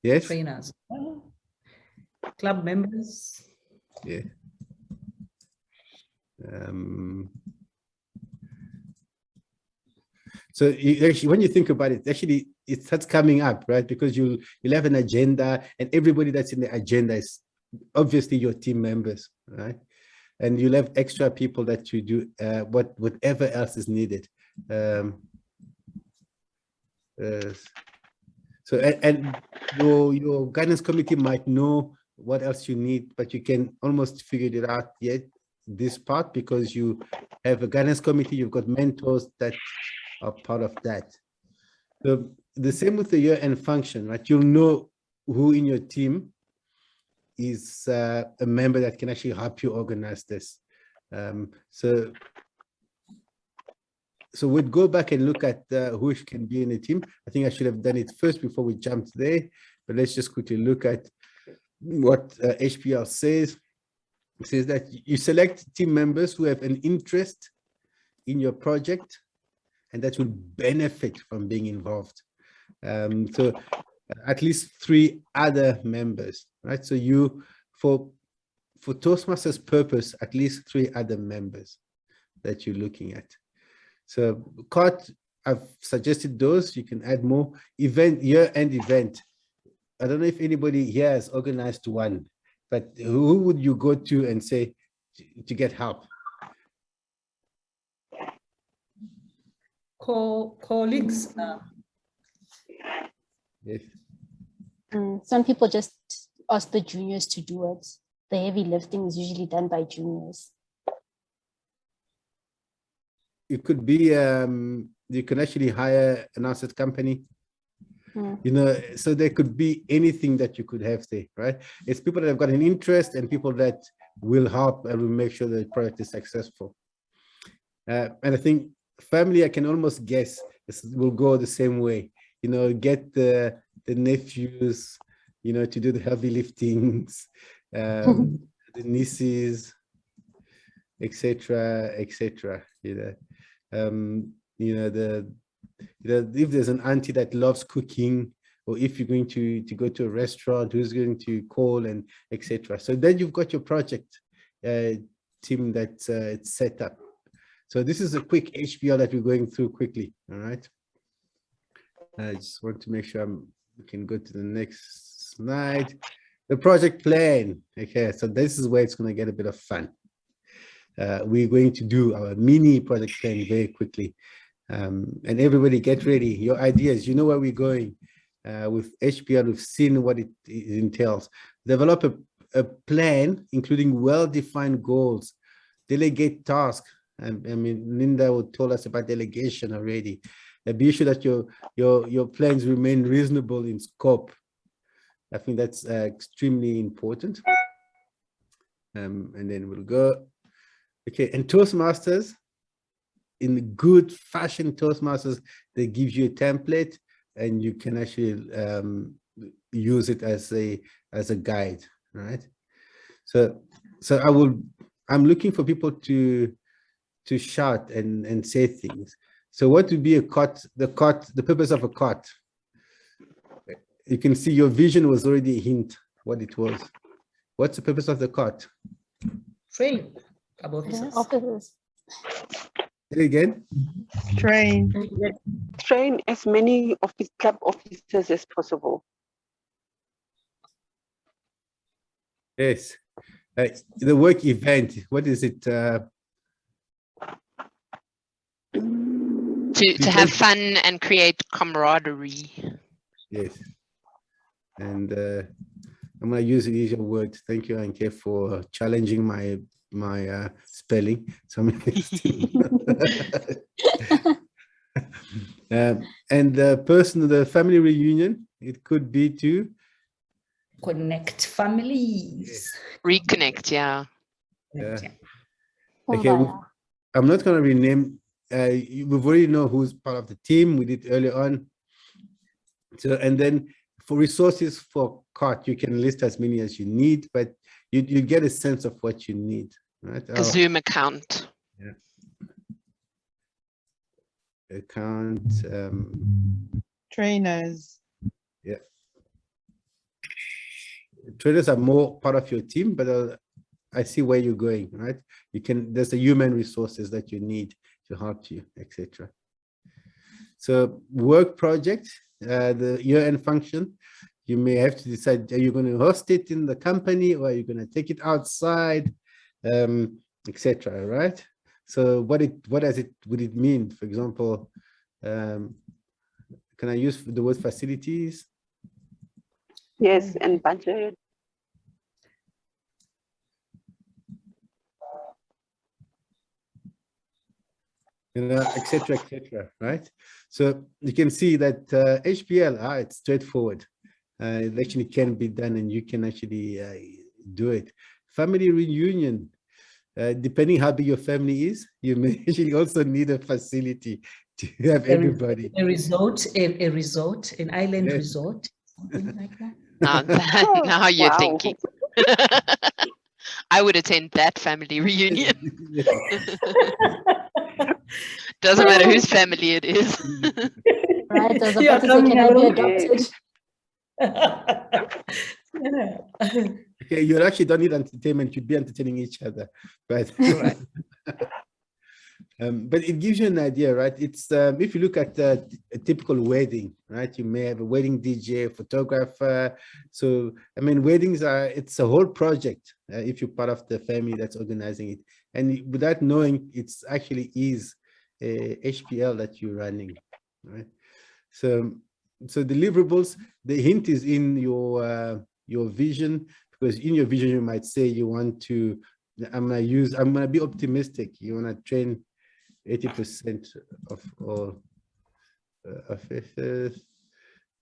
Yes. Trainers. Club members. Yeah. So actually, when you think about it, actually it starts coming up, right? Because you'll have an agenda, and everybody that's in the agenda is obviously your team members, right? And you'll have extra people that you do whatever else is needed. So your guidance committee might know what else you need, but you can almost figure it out yet this part, because you have a guidance committee, you've got mentors that are part of that. So the same with the year-end function, right? You'll know who in your team is a member that can actually help you organize this. So we'd go back and look at who can be in the team. I think I should have done it first before we jumped there, but let's just quickly look at what HPL says. It says that you select team members who have an interest in your project and that will benefit from being involved. So at least 3 other members, right? So for Toastmasters purpose, at least 3 other members that you're looking at. So COT, I've suggested those, you can add more. Event, year-end event. I don't know if anybody here has organized one, but who would you go to and say to get help? Colleagues. Yes. Some people just ask the juniors to do it. The heavy lifting is usually done by juniors. It could be, you can actually hire an asset company. You know, so there could be anything that you could have there, right? It's people that have got an interest and people that will help and will make sure the product is successful. And I think family, I can almost guess will go the same way. You know, get the nephews, you know, to do the heavy liftings, the nieces, etc., etc. You know, if there's an auntie that loves cooking, or if you're going to go to a restaurant, who's going to call and etc. So then you've got your project team that's it's set up. So this is a quick HPL that we're going through quickly. All right. I just want to make sure we can go to the next slide. The project plan. Okay, so this is where it's going to get a bit of fun. We're going to do our mini project plan very quickly. And everybody get ready, your ideas, you know where we're going. With HPL, we've seen what it entails. Develop a plan, including well-defined goals delegate tasks. I mean, Linda told us about delegation already. Be sure that your plans remain reasonable in scope. I think that's extremely important. And then we'll go. Okay, and Toastmasters, in good fashion Toastmasters, they give you a template and you can actually use it as a guide, right? So I'm looking for people to shout and say things. So what would be a COT, the purpose of a COT? You can see your vision was already a hint what it was. What's the purpose of the COT? Train officers. Officers. Say it again. Train as many club officers as possible. Yes. The work event, what is it? To have fun and create camaraderie. Yes. And I'm going to use the usual word. Thank you, Anke, for challenging my spelling. So and the family reunion, it could be to connect families. Reconnect, yeah. Okay, I'm not going to rename. We've already know who's part of the team. We did earlier on. So, and then for resources for COT, you can list as many as you need, but you get a sense of what you need, right? A Zoom account. Yeah. Account. Trainers. Yeah. Trainers are more part of your team, but I see where you're going, right? There's the human resources that you need to help you, etc. So work project, the year-end function, you may have to decide, are you going to host it in the company or are you going to take it outside, etc. Right? So would it mean? For example, can I use the word facilities? Yes, and budget. Etc., right? So you can see that HPL, it's straightforward. It actually can be done and you can actually do it. Family reunion, depending how big your family is, you may actually also need a facility to have everybody. A resort, an island resort, something like that. Now you're thinking. I would attend that family reunion. Doesn't matter whose family it is. Right, as a person can be adopted. Okay, you actually don't need entertainment, you'd be entertaining each other. But, but it gives you an idea, right? It's if you look at a typical wedding, right? You may have a wedding DJ, photographer. So, I mean, weddings it's a whole project if you're part of the family that's organizing it. And without knowing, it's actually is a HPL that you're running, right? So deliverables, the hint is in your vision, because in your vision you might say you want to, I'm gonna be optimistic. You want to train 80% of all officers.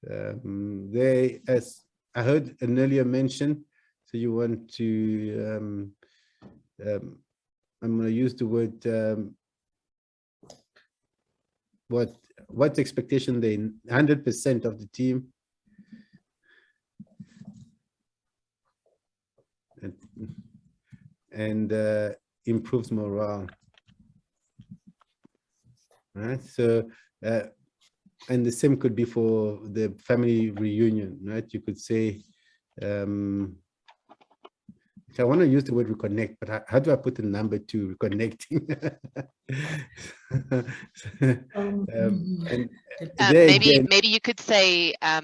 They, as I heard an earlier mention, so you want to I'm going to use the word what expectation they 100% of the team and improves morale. Right, so and the same could be for the family reunion, right? You could say I want to use the word reconnect, but how do I put a number to reconnecting? Maybe you could say I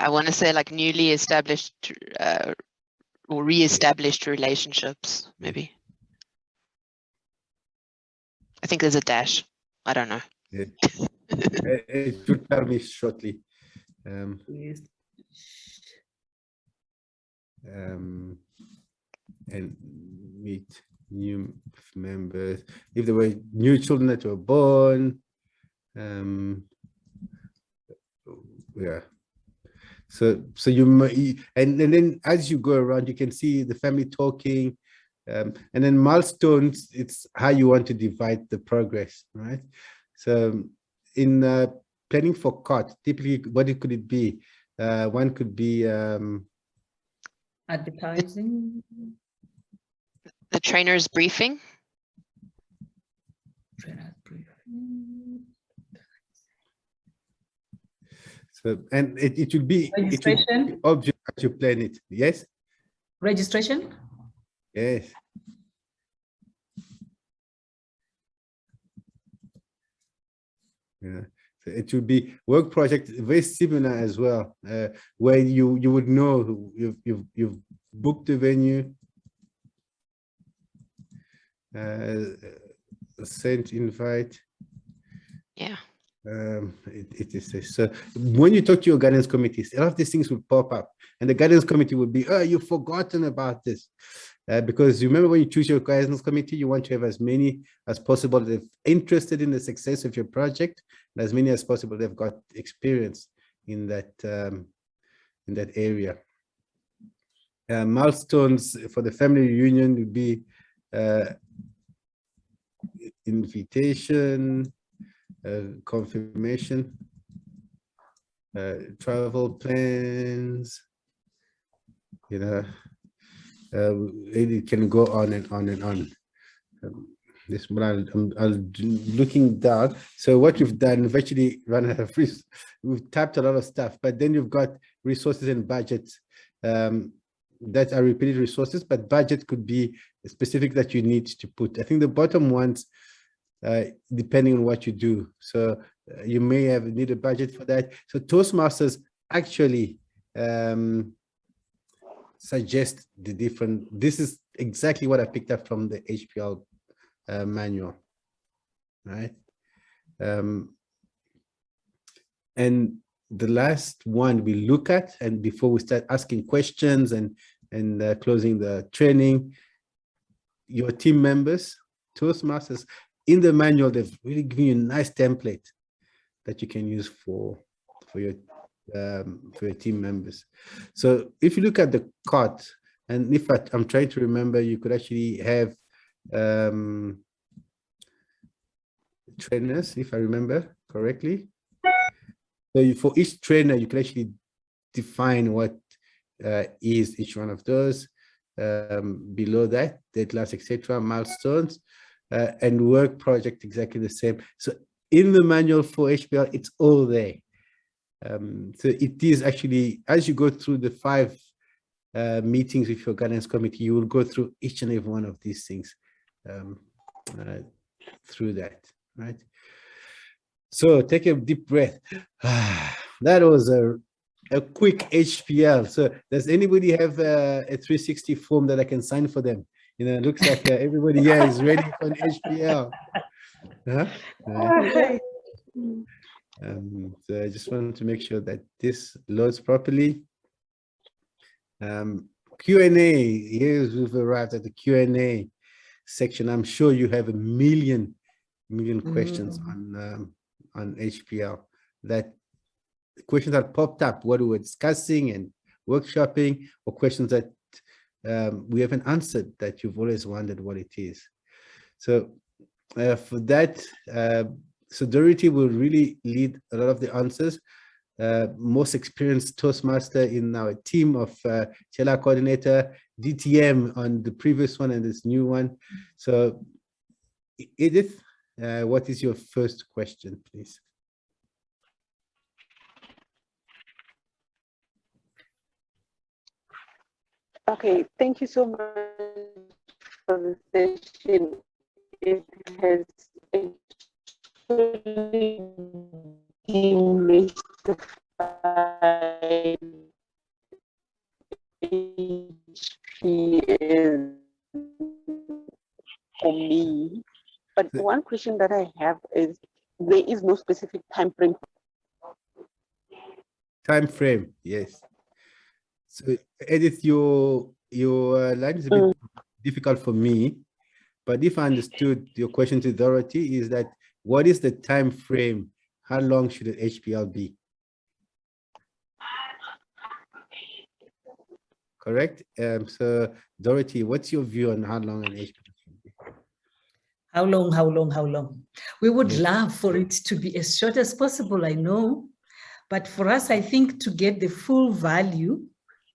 want to say like newly established or re-established relationships, maybe. I think there's a dash. I don't know. Yeah. It should tell me shortly. and meet new members. If there were new children that were born, yeah. So you might, and then as you go around, you can see the family talking, and then milestones. It's how you want to divide the progress, right? So in planning for COT, typically, what could it be? One could be advertising. The trainer's briefing. Trainer's briefing. So, and it would be registration. Object as you plan it. Yes. Registration. Yes. Yeah. So it would be work project, very similar as well, where you would know you've booked the venue, sent invite. Yeah. It is so when you talk to your guidance committees, a lot of these things will pop up, and the guidance committee will be, oh, you've forgotten about this, because you remember when you choose your guidance committee, you want to have as many as possible that are interested in the success of your project, and as many as possible that have got experience in that area. Milestones for the family reunion would be invitation, confirmation, travel plans, you know, it can go on and on and on. This one I'm looking down. So what we've done, we've actually run out of resources. We've tapped a lot of stuff, but then you've got resources and budgets that are repeated resources, but budget could be specific that you need to put. I think the bottom ones, depending on what you do. So you may need a budget for that. So Toastmasters actually suggest the different, this is exactly what I picked up from the HPL manual, right? And the last one we look at, and before we start asking questions and closing the training, your team members, Toastmasters, in the manual, they've really given you a nice template that you can use for your team members. So if you look at the COT, and if I'm trying to remember, you could actually have trainers, if I remember correctly. So for each trainer, you can actually define what is each one of those. Below that, deadlines, etc., milestones, and work project exactly the same. So in the manual for HPL, it's all there. So it is actually, as you go through the 5 meetings with your guidance committee, you will go through each and every one of these things through that, right? So take a deep breath. That was a quick HPL. So does anybody have a 360 form that I can sign for them? You know, it looks like everybody here is ready for an HPL. Huh? So I just wanted to make sure that this loads properly. Q&A, here's we've arrived at the Q&A section. I'm sure you have a million questions on HPL. That questions that popped up, what we were discussing and workshopping, or questions that we haven't answered that you've always wondered what it is. So for that, so Dorothy will really lead a lot of the answers. Most experienced Toastmaster in our team of HPL coordinator, DTM on the previous one and this new one. So Edith, what is your first question, please? Okay, thank you so much for the session. It has actually demystified HPL for me. But one question that I have is, there is no specific time frame. Time frame, yes. So Edith, your your line is a bit difficult for me, but if I understood your question to Dorothy, is that what is the time frame? How long should an HPL be? Correct. So Dorothy, what's your view on how long an HPL should be? How long, how long, how long? We would Yes. love for it to be as short as possible, I know. But for us, I think to get the full value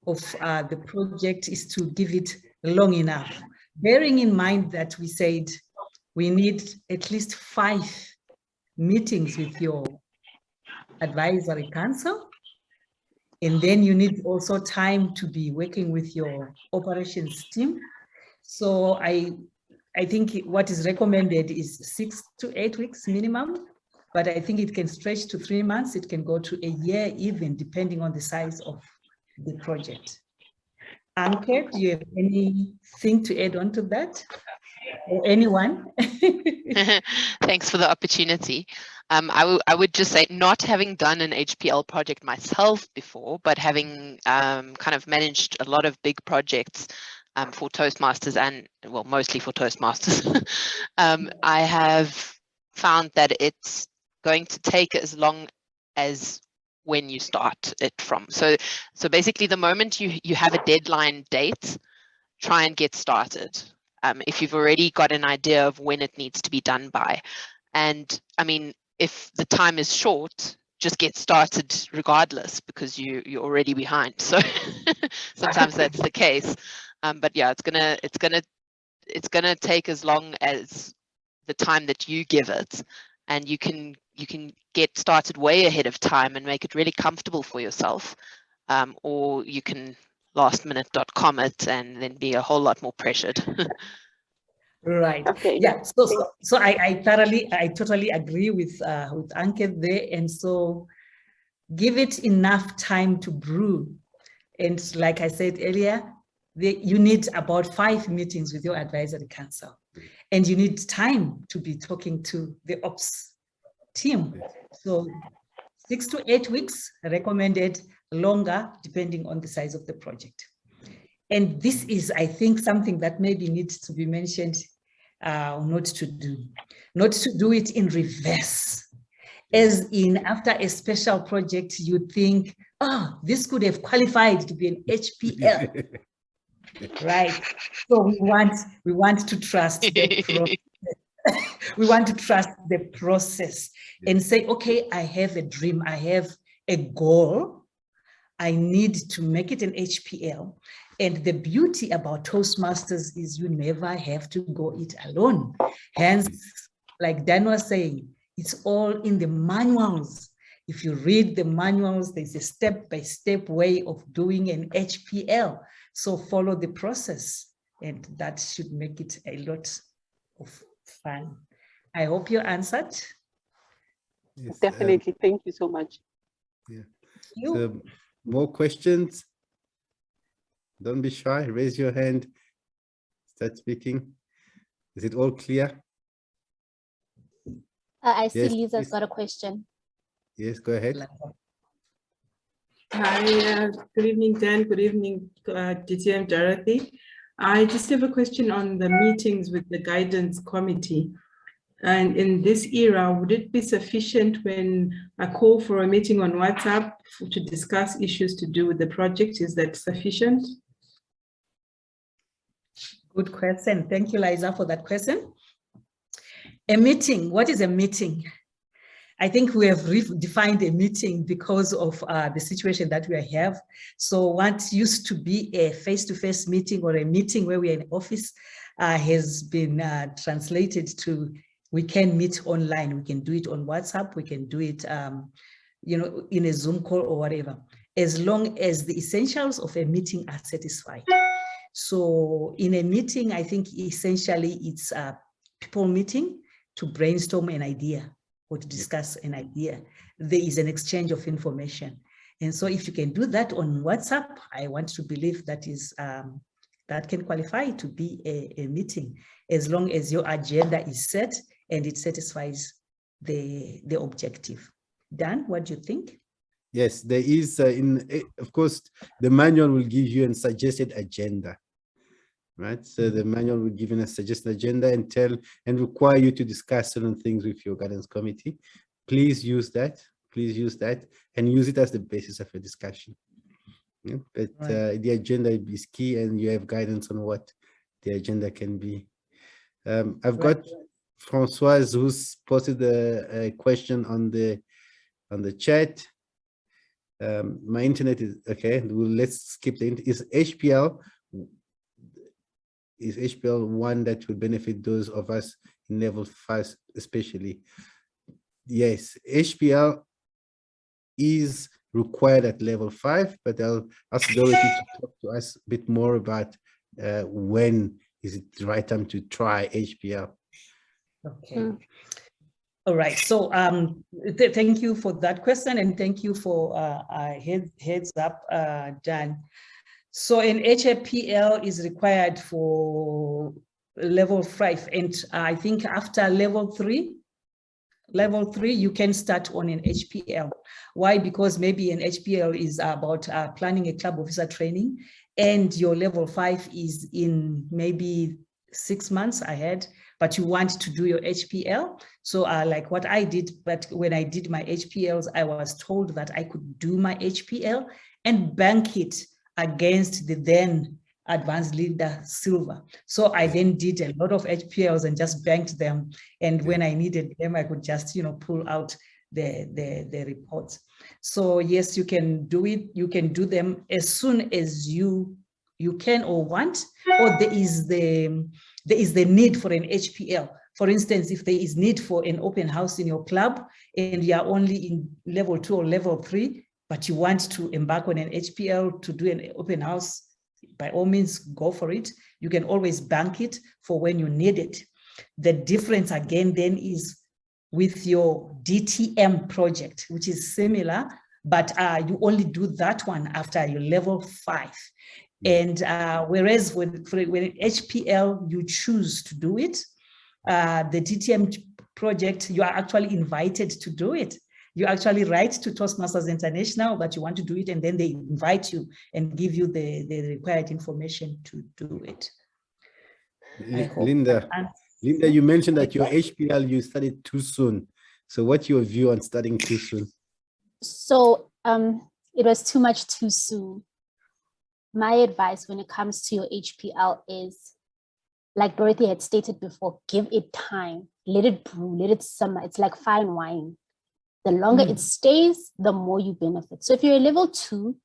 of the project is to give it long enough. Bearing in mind that we said we need at least 5 meetings with your advisory council. And then you need also time to be working with your operations team. So I think what is recommended is 6 to 8 weeks minimum, but I think it can stretch to 3 months. It can go to a year even, depending on the size of the project. Anke, do you have anything to add on to that? Or anyone? Thanks for the opportunity. I would just say, not having done an HPL project myself before, but having kind of managed a lot of big projects for Toastmasters and, well, mostly for Toastmasters, I have found that it's going to take as long as when you start it from. So basically, the moment you have a deadline date, try and get started. If you've already got an idea of when it needs to be done by. And I mean, if the time is short, just get started regardless, because you're already behind. So sometimes that's the case. But yeah, it's gonna take as long as the time that you give it, and you can get started way ahead of time and make it really comfortable for yourself, or you can lastminute.com it and then be a whole lot more pressured. Right. Okay. Yeah. So I totally agree with Anke there, and so give it enough time to brew. And like I said earlier, you need about 5 meetings with your advisory council, and you need time to be talking to the ops team. So 6 to 8 weeks recommended, longer depending on the size of the project. And this is, I think, something that maybe needs to be mentioned, not to do it in reverse. As in, after a special project, you think, oh, this could have qualified to be an HPL. Right. So we want to trust the process. We want to trust the process and say, okay, I have a dream, I have a goal, I need to make it an HPL. And the beauty about Toastmasters is you never have to go it alone. Hence, like Dan was saying, it's all in the manuals. If you read the manuals, there's a step-by-step way of doing an HPL. So follow the process, and that should make it a lot of fun. I hope you answered. Yes, Definitely. Thank you so much. Yeah. So, more questions? Don't be shy. Raise your hand. Start speaking. Is it all clear? I see Yes, Lisa's please. got a question. Yes, go ahead. Hi, good evening, Dan. Good evening, DTM Dorothy. I just have a question on the meetings with the guidance committee. And in this era, would it be sufficient when I call for a meeting on WhatsApp to discuss issues to do with the project? Is that sufficient? Good question. Thank you, Liza, for that question. A meeting, what is a meeting? I think we have defined a meeting because of the situation that we have. So what used to be a face-to-face meeting or a meeting where we are in office has been translated to, we can meet online. We can do it on WhatsApp. We can do it, in a Zoom call or whatever, as long as the essentials of a meeting are satisfied. So in a meeting, I think essentially it's a people meeting to brainstorm an idea or to discuss an idea. There is an exchange of information. And so if you can do that on WhatsApp, I want to believe that is that can qualify to be a meeting, as long as your agenda is set and it satisfies the objective. Dan, what do you think? Yes, there is, of course, the manual will give you a suggested agenda. right? So the manual will give you a suggested agenda and require you to discuss certain things with your guidance committee. Please use that. Please use that and use it as the basis of a discussion. Yeah, but the agenda is key, and you have guidance on what the agenda can be. I've got Francoise who's posted a question on the chat. My internet is okay. Let's skip the internet. Is HPL one that will benefit those of us in level 5 especially? Yes, HPL is required at level 5, but I'll ask Dorothy to talk to us a bit more about when is it the right time to try HPL. Okay. All right. So thank you for that question, and thank you for heads up, Dan. So an HPL is required for level 5, and I think after level 3, you can start on an HPL. Why? Because maybe an HPL is about planning a club officer training, and your level 5 is in maybe 6 months ahead, but you want to do your HPL. So like what I did, but when I did my HPLs, I was told that I could do my HPL and bank it against the then advanced leader silver. So I then did a lot of HPLs and just banked them. And when I needed them, I could just, pull out the reports. So yes, you can do it. You can do them as soon as you can or want, or there is the need for an HPL. For instance, if there is need for an open house in your club and you are only in level 2 or level 3, but you want to embark on an HPL to do an open house, by all means, go for it. You can always bank it for when you need it. The difference again then is with your DTM project, which is similar, but you only do that one after your level 5. And whereas when HPL, you choose to do it, the DTM project, you are actually invited to do it. You actually write to Toastmasters International that you want to do it, and then they invite you and give you the required information to do it. Linda, you mentioned that your HPL, you studied too soon. So what's your view on studying too soon? So it was too much too soon. My advice when it comes to your HPL is, like Dorothy had stated before, give it time, let it brew, let it simmer. It's like fine wine. The longer it stays, the more you benefit. So if you're a level 2,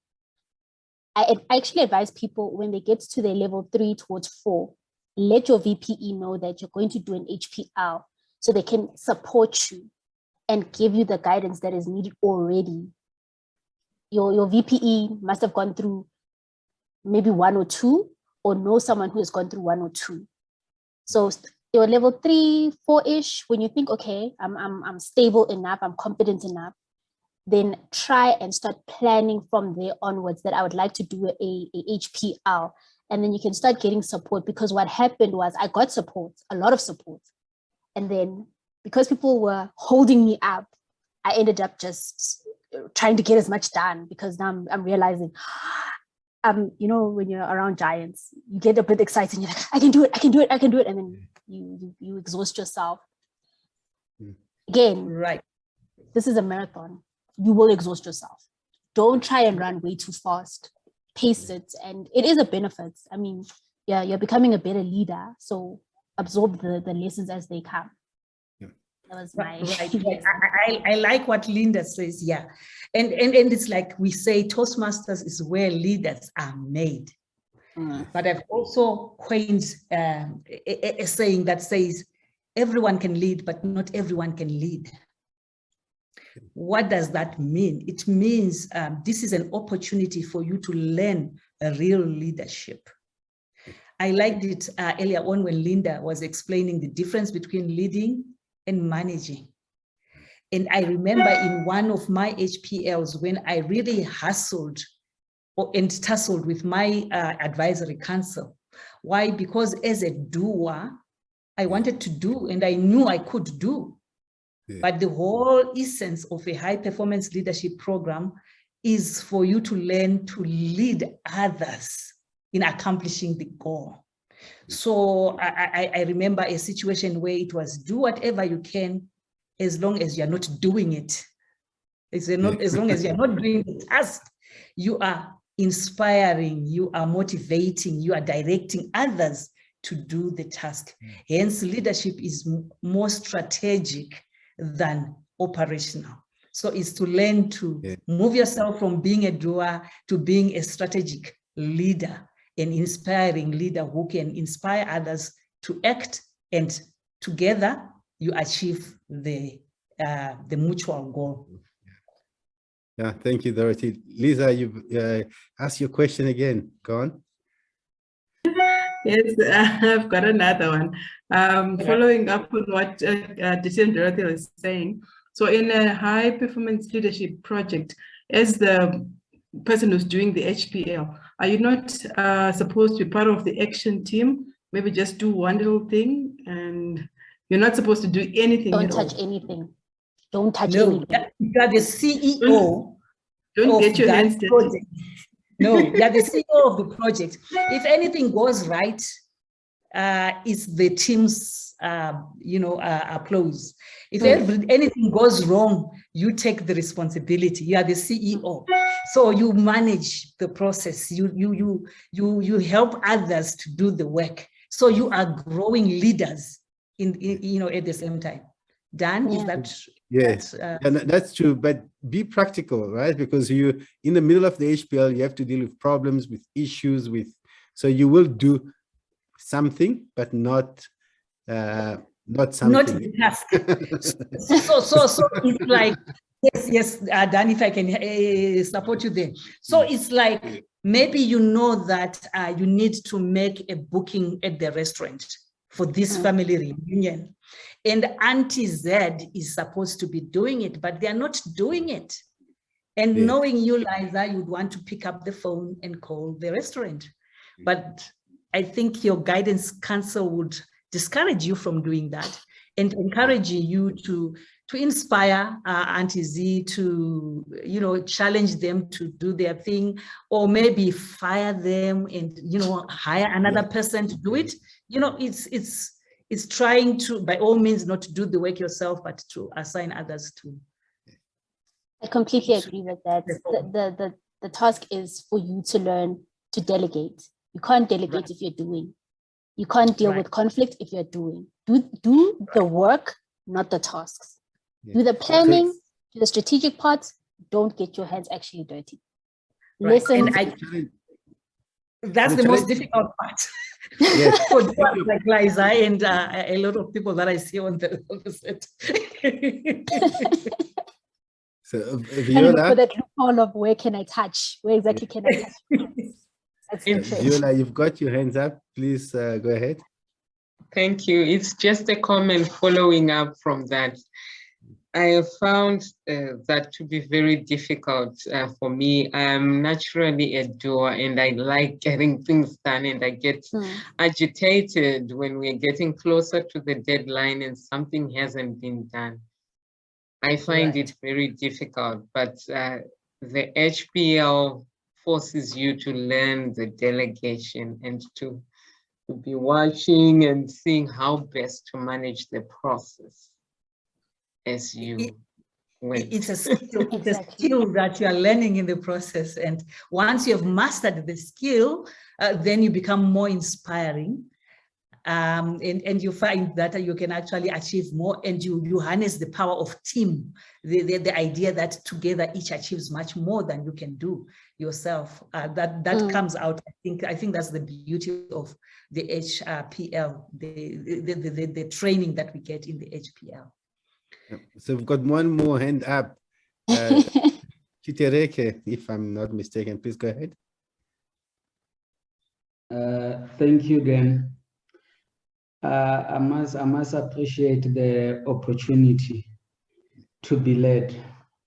I actually advise people when they get to their level 3 towards 4, let your VPE know that you're going to do an HPL so they can support you and give you the guidance that is needed already. Your VPE must have gone through maybe 1 or 2, or know someone who has gone through 1 or 2. So your level 3, 4-ish, when you think, okay, I'm stable enough, I'm confident enough, then try and start planning from there onwards that I would like to do a HPL. And then you can start getting support, because what happened was I got support, a lot of support. And then because people were holding me up, I ended up just trying to get as much done, because now I'm realizing, when you're around giants, you get a bit excited and you're like, I can do it. And then you exhaust yourself. Again, right. This is a marathon. You will exhaust yourself. Don't try and run way too fast. Pace it. And it is a benefit. I mean, yeah, you're becoming a better leader. So absorb the lessons as they come. That was my right. I like what Linda says, yeah. And it's like we say, Toastmasters is where leaders are made. But I've also coined a saying that says, everyone can lead, but not everyone can lead. What does that mean? It means this is an opportunity for you to learn a real leadership. I liked it earlier on when Linda was explaining the difference between leading and managing. And I remember in one of my HPLs when I really hustled and tussled with my advisory council. Why? Because as a doer, I wanted to do and I knew I could do. But the whole essence of a high performance leadership program is for you to learn to lead others in accomplishing the goal. So I remember a situation where it was do whatever you can as long as you're not doing it. As long as you're not doing the task, you are inspiring, you are motivating, you are directing others to do the task. Hence, leadership is more strategic than operational. So it's to learn to move yourself from being a doer to being a strategic leader, an inspiring leader who can inspire others to act, and together you achieve the mutual goal. Yeah, thank you, Dorothy. Lisa, you've asked your question again. Go on. Yes, I've got another one. Following up on what DTM Dorothy was saying. So in a high performance leadership project, as the person who's doing the HPL, are you not supposed to be part of the action team? Maybe just do one little thing, and you're not supposed to do anything. Don't touch anything. Don't touch No, anything. you are the CEO. Don't get your hands dirty. No, you are the CEO of the project. If anything goes right, it's the team's, applause. If anything goes wrong, you take the responsibility. You are the CEO, so you manage the process. You help others to do the work. So you are growing leaders at the same time. Dan, is that? Yes, that's true. But be practical, right? Because you, in the middle of the HPL, you have to deal with problems, with issues, so you will do something, but not something. Not the task. so it's like, yes, Dan, if I can support you there. So it's like, maybe you know that you need to make a booking at the restaurant for this family reunion. And Auntie Z is supposed to be doing it, but they're not doing it. And knowing you, Liza, you'd want to pick up the phone and call the restaurant. But I think your guidance council would discourage you from doing that and encourage you to inspire Auntie Z to, challenge them to do their thing, or maybe fire them and, hire another person to do it. It's trying to, by all means, not to do the work yourself, but to assign others to. I completely agree with that. The task is for you to learn to delegate. You can't delegate if you're doing. You can't deal with conflict if you're doing. Do the work, not the tasks. Do the planning, do the strategic parts. Don't get your hands actually dirty. Listen. That's the most difficult part. Yes. For like Liza and a lot of people that I see on the set. So, Viola, for that loophole of where can I touch? Where exactly can I touch? Viola, you've got your hands up. Please go ahead. Thank you. It's just a comment following up from that. I have found that to be very difficult for me. I'm naturally a doer and I like getting things done, and I get agitated when we're getting closer to the deadline and something hasn't been done. I find it very difficult, but the HPL forces you to learn the delegation and to be watching and seeing how best to manage the process. As you it's a skill that you are learning in the process, and once you have mastered the skill, then you become more inspiring, and you find that you can actually achieve more, and you harness the power of team, the idea that together each achieves much more than you can do yourself. That comes out. I think that's the beauty of the HPL, the training that we get in the HPL. So we've got one more hand up. Chitereke, if I'm not mistaken, please go ahead. Thank you, Dan. I must appreciate the opportunity to be led,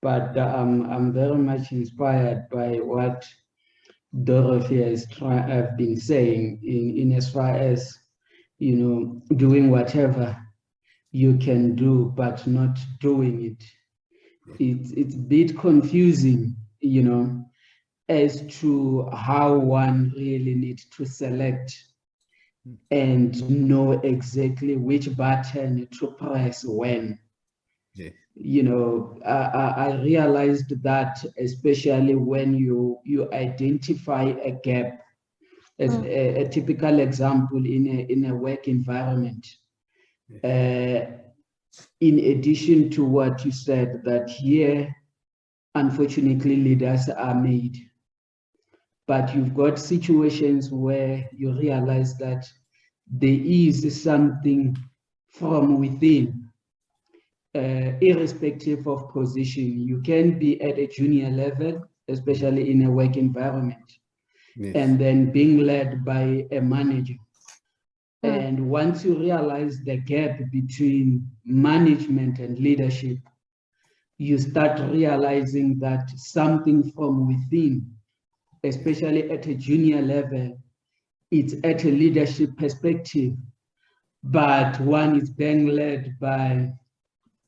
but I'm very much inspired by what Dorothy has been saying in as far as, doing whatever you can do, but not doing it. It's a bit confusing, as to how one really needs to select and know exactly which button to press when. Yeah. You know, I realized that especially when you identify a gap, as a typical example in a work environment. In addition to what you said, that here, unfortunately, leaders are made. But you've got situations where you realize that there is something from within, irrespective of position. You can be at a junior level, especially in a work environment, and then being led by a manager. And once you realize the gap between management and leadership, you start realizing that something from within, especially at a junior level, it's at a leadership perspective, but one is being led by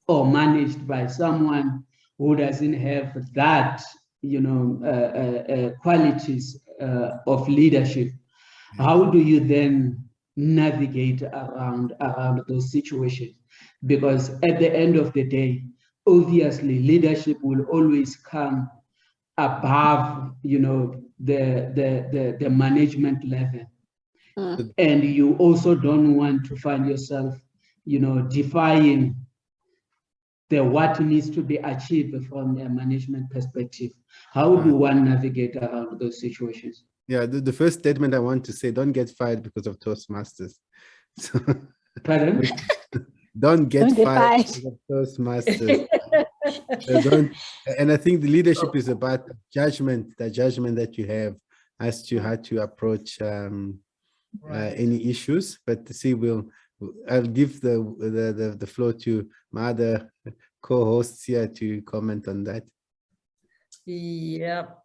or managed by someone who doesn't have that, you know, qualities of leadership. How do you then navigate around those situations? Because at the end of the day, obviously leadership will always come above, you know, the management level. And you also don't want to find yourself, you know, defying what needs to be achieved from a management perspective. How do one navigate around those situations? Yeah, the first statement I want to say, don't get fired because of Toastmasters. So, pardon? Don't get fired because of Toastmasters. And I think the leadership is about judgment, the judgment that you have as to how to approach any issues. But see, I'll give the floor to my other co-hosts here to comment on that. Yep.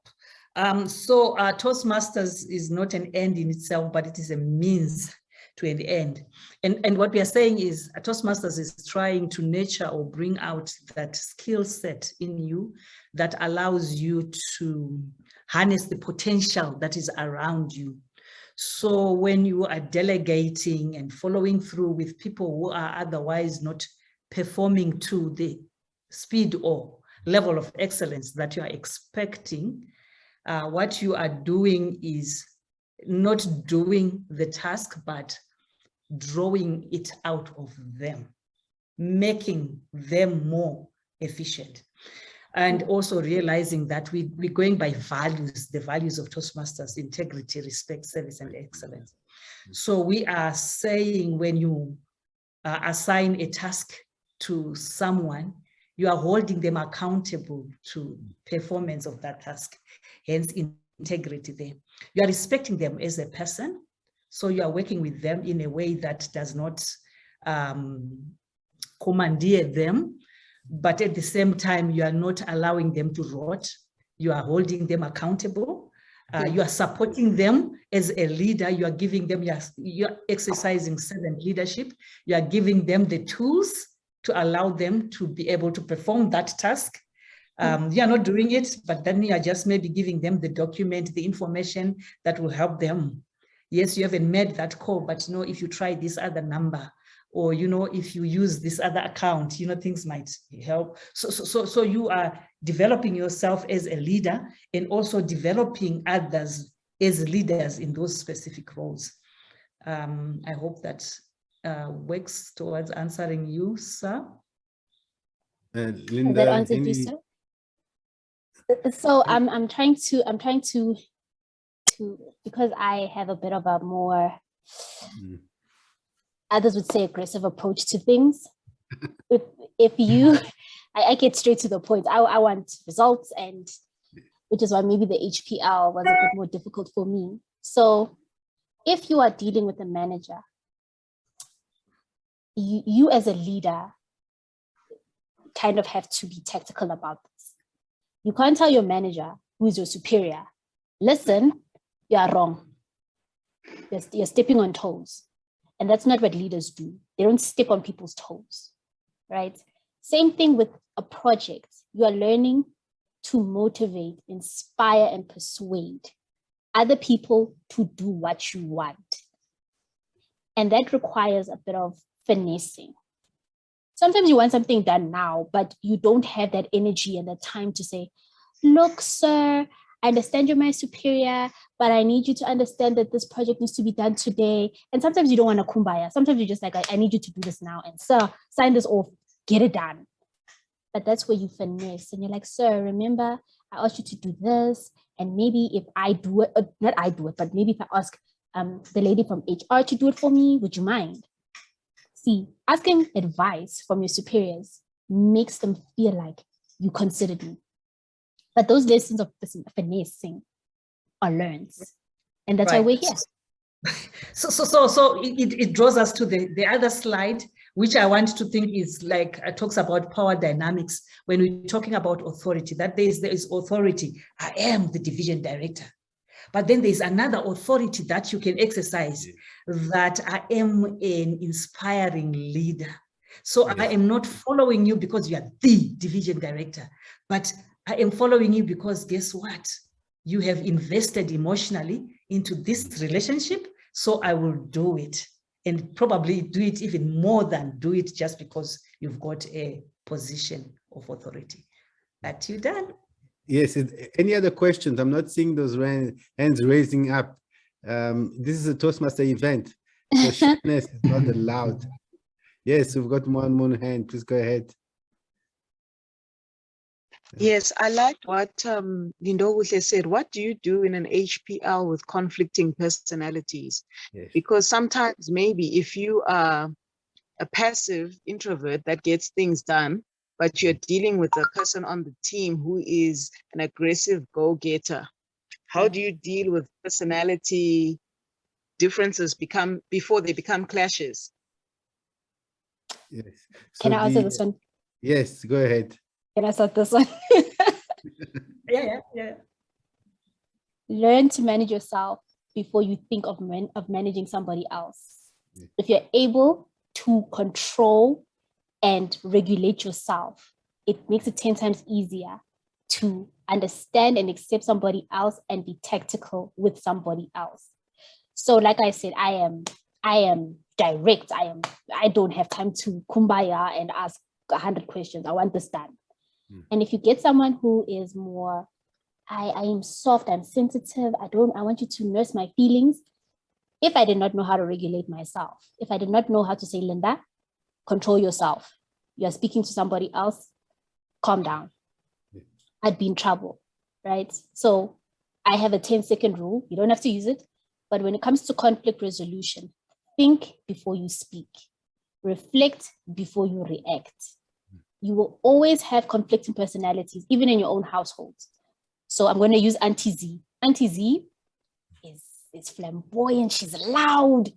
So Toastmasters is not an end in itself, but it is a means to an end. And what we are saying is Toastmasters is trying to nurture or bring out that skill set in you that allows you to harness the potential that is around you. So when you are delegating and following through with people who are otherwise not performing to the speed or level of excellence that you are expecting, what you are doing is not doing the task, but drawing it out of them, making them more efficient. And also realizing that we're going by values, the values of Toastmasters: integrity, respect, service, and excellence. So we are saying when you assign a task to someone, you are holding them accountable to performance of that task, hence integrity there. You are respecting them as a person, so you are working with them in a way that does not commandeer them, but at the same time, you are not allowing them to rot. You are holding them accountable. You are supporting them as a leader. You are giving them, you're exercising servant leadership. You are giving them the tools to allow them to be able to perform that task. You are not doing it, but then you are just maybe giving them the document, the information that will help them. Yes, you haven't made that call, but you know, if you try this other number, or you know, if you use this other account, you know, things might help. So you are developing yourself as a leader and also developing others as leaders in those specific roles. I hope that works towards answering you, sir. Linda, that answered you, sir? So I'm trying to because I have a bit of a more others would say aggressive approach to things. If you, I get straight to the point. I want results, and which is why maybe the HPL was a bit more difficult for me. So if you are dealing with a manager, you as a leader kind of have to be tactical about this. You can't tell your manager, who is your superior, listen, you are wrong. You're stepping on toes. And that's not what leaders do. They don't step on people's toes, right? Same thing with a project. You are learning to motivate, inspire, and persuade other people to do what you want. And that requires a bit of finessing. Sometimes you want something done now, but you don't have that energy and the time to say, look, sir, I understand you're my superior, but I need you to understand that this project needs to be done today. And sometimes you don't want to kumbaya. Sometimes you're just like, I need you to do this now. And sir, sign this off, get it done. But that's where you finesse. And you're like, sir, remember, I asked you to do this. And maybe if I do it, not I do it, but maybe if I ask the lady from HR to do it for me, would you mind? See, asking advice from your superiors makes them feel like you considered me. But those lessons of finessing are learned. And that's why we're here. So it draws us to the other slide, which I want to think is like, talks about power dynamics. When we're talking about authority, that there is authority. I am the division director. But then there's another authority that you can exercise, that I am an inspiring leader. So I am not following you because you are the division director, but I am following you because guess what? You have invested emotionally into this relationship, so I will do it, and probably do it even more than do it just because you've got a position of authority. That you done? Yes. Any other questions? I'm not seeing those hands raising up. This is a Toastmaster event, so shyness is not allowed. Yes, we've got one more hand. Please go ahead. Yes, I liked what Lindokuhle said. What do you do in an HPL with conflicting personalities? Yes. Because sometimes maybe if you are a passive introvert that gets things done, but you're dealing with a person on the team who is an aggressive go-getter, how do you deal with personality differences before they become clashes? Yes. So Can I answer this one? Yes, go ahead. Can I start this one? Yeah. Learn to manage yourself before you think of managing somebody else. Yeah. If you're able to control and regulate yourself, it makes it 10 times easier to understand and accept somebody else and be tactical with somebody else. So like I said, I am direct. I don't have time to kumbaya and ask 100 questions. I want this done. And if you get someone who is more, I am soft, I'm sensitive, I want you to nurse my feelings. If I did not know how to regulate myself, if I did not know how to say, Linda, control yourself. You're speaking to somebody else, calm down. I'd be in trouble, right? So I have a 10-second rule. You don't have to use it. But when it comes to conflict resolution, think before you speak. Reflect before you react. You will always have conflicting personalities, even in your own household. So I'm going to use Auntie Z. Auntie Z is flamboyant. She's loud.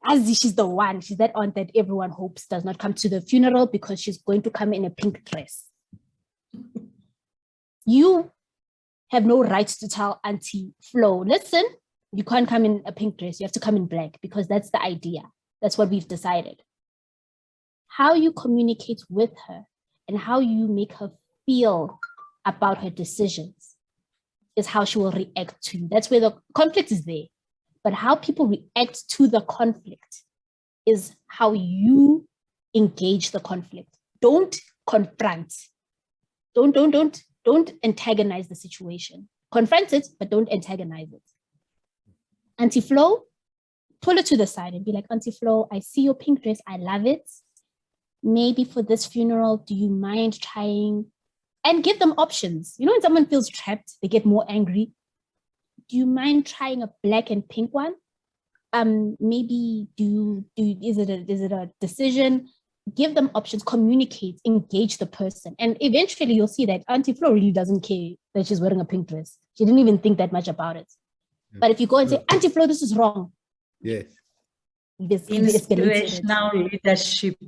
Azzy, she's the one. She's that aunt that everyone hopes does not come to the funeral because she's going to come in a pink dress. You have no right to tell Auntie Flo, listen, you can't come in a pink dress. You have to come in black because that's the idea. That's what we've decided. How you communicate with her and how you make her feel about her decisions is how she will react to you. That's where the conflict is there. But how people react to the conflict is how you engage the conflict. Don't confront. Don't antagonize the situation. Confront it, but don't antagonize it. Auntie Flo, pull it to the side and be like, Auntie Flo, I see your pink dress. I love it. Maybe for this funeral, do you mind trying? And give them options. You know, when someone feels trapped, they get more angry. Do you mind trying a black and pink one? Maybe is it a decision? Give them options, communicate, engage the person. And eventually you'll see that Auntie Flo really doesn't care that she's wearing a pink dress. She didn't even think that much about it. But if you go and say, Auntie Flo, this is wrong. Yes. Inspirational leadership.